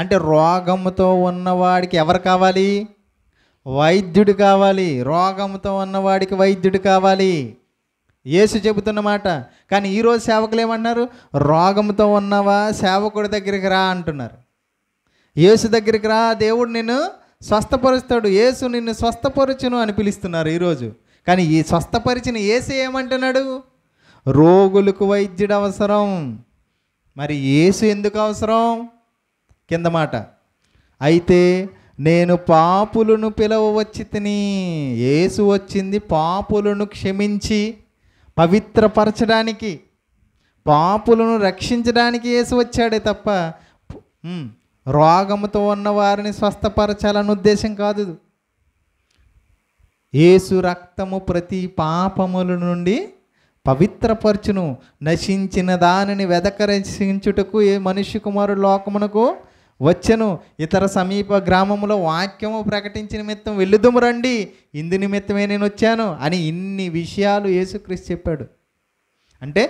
[SPEAKER 1] అంటే రోగముతో ఉన్నవాడికి ఎవరు కావాలి? వైద్యుడు కావాలి. రోగంతో ఉన్నవాడికి వైద్యుడు కావాలి, యేసు చెబుతున్న మాట. కానీ ఈరోజు సేవకులు ఏమంటున్నారు? రోగంతో ఉన్నవా సేవకుడి దగ్గరికి రా అంటున్నారు. యేసు దగ్గరికి రా, దేవుడు నిన్ను స్వస్థపరుస్తాడు, యేసు నిన్ను స్వస్థపరచును అని పిలుస్తున్నారు ఈరోజు. కానీ ఈ స్వస్థపరిచిన యేసు ఏమంటున్నాడు? రోగులకు వైద్యుడు అవసరం. మరి యేసు ఎందుకు అవసరం? కింద మాట, అయితే నేను పాపులను పిలవవచ్చి తిని. యేసు వచ్చింది పాపులను క్షమించి పవిత్రపరచడానికి, పాపులను రక్షించడానికి యేసు వచ్చాడే తప్ప రోగముతో ఉన్న వారిని స్వస్థపరచాలన్న ఉద్దేశం కాదు. యేసు రక్తము ప్రతి పాపముల నుండి పవిత్రపరచును, నశించిన దానిని వెదకరించుటకు ఏ మనుష్య కుమారుడు లోకమునకు వచ్చెను, ఇతర సమీప గ్రామములో వాక్యము ప్రకటించిన నిమిత్తం వెళ్ళుదుము రండి, ఇందు నిమిత్తమే నేను వచ్చాను అని ఇన్ని విషయాలు యేసుక్రీస్తు చెప్పాడు. అంటే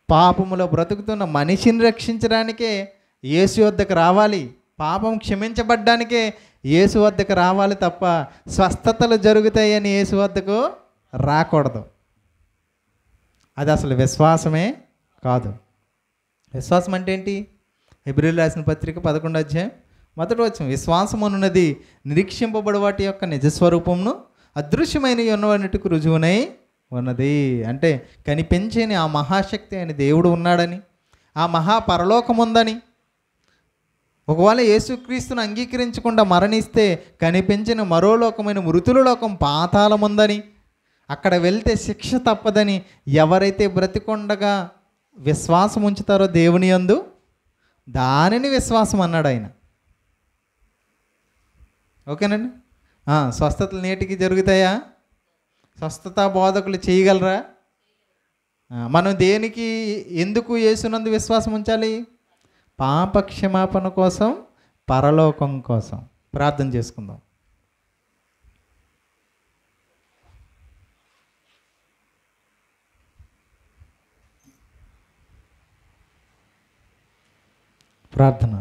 [SPEAKER 1] పాపములో బ్రతుకుతున్న మనిషిని రక్షించడానికే యేసు వద్దకు రావాలి, పాపం క్షమించబడ్డానికే యేసు వద్దకు రావాలి తప్ప స్వస్థతలు జరుగుతాయని యేసు వద్దకు రాకూడదు. అది అసలు విశ్వాసమే కాదు. విశ్వాసం అంటే ఏంటి? హెబ్రీయులకు రాసిన పత్రిక 11వ అధ్యాయం 1వ వచనం, విశ్వాసం అనున్నది నిరీక్షింపబడి వాటి యొక్క నిజస్వరూపమును అదృశ్యమైన ఉన్నవాటికి రుజువునై ఉన్నది. అంటే కనిపించని ఆ మహాశక్తి అయిన దేవుడు ఉన్నాడని, ఆ మహాపరలోకం ఉందని. ఒకవేళ యేసుక్రీస్తును అంగీకరించకుండా మరణిస్తే కనిపించిన మరో లోకమైన మృతుల లోకం పాతాళం ఉందని, అక్కడ వెళ్తే శిక్ష తప్పదని ఎవరైతే బ్రతికొండగా విశ్వాసం ఉంచుతారో దేవుని యందు, దానిని విశ్వాసం అన్నాడు ఆయన. ఓకేనండి. స్వస్థతలు నేటికి జరుగుతాయా? స్వస్థత బోధకులు చేయగలరా? మనం దేనికి ఎందుకు యేసునందు విశ్వాసం ఉంచాలి? పాపక్షమాపణ కోసం, పరలోకం కోసం. ప్రార్థన చేసుకుందాం. ప్రార్థన.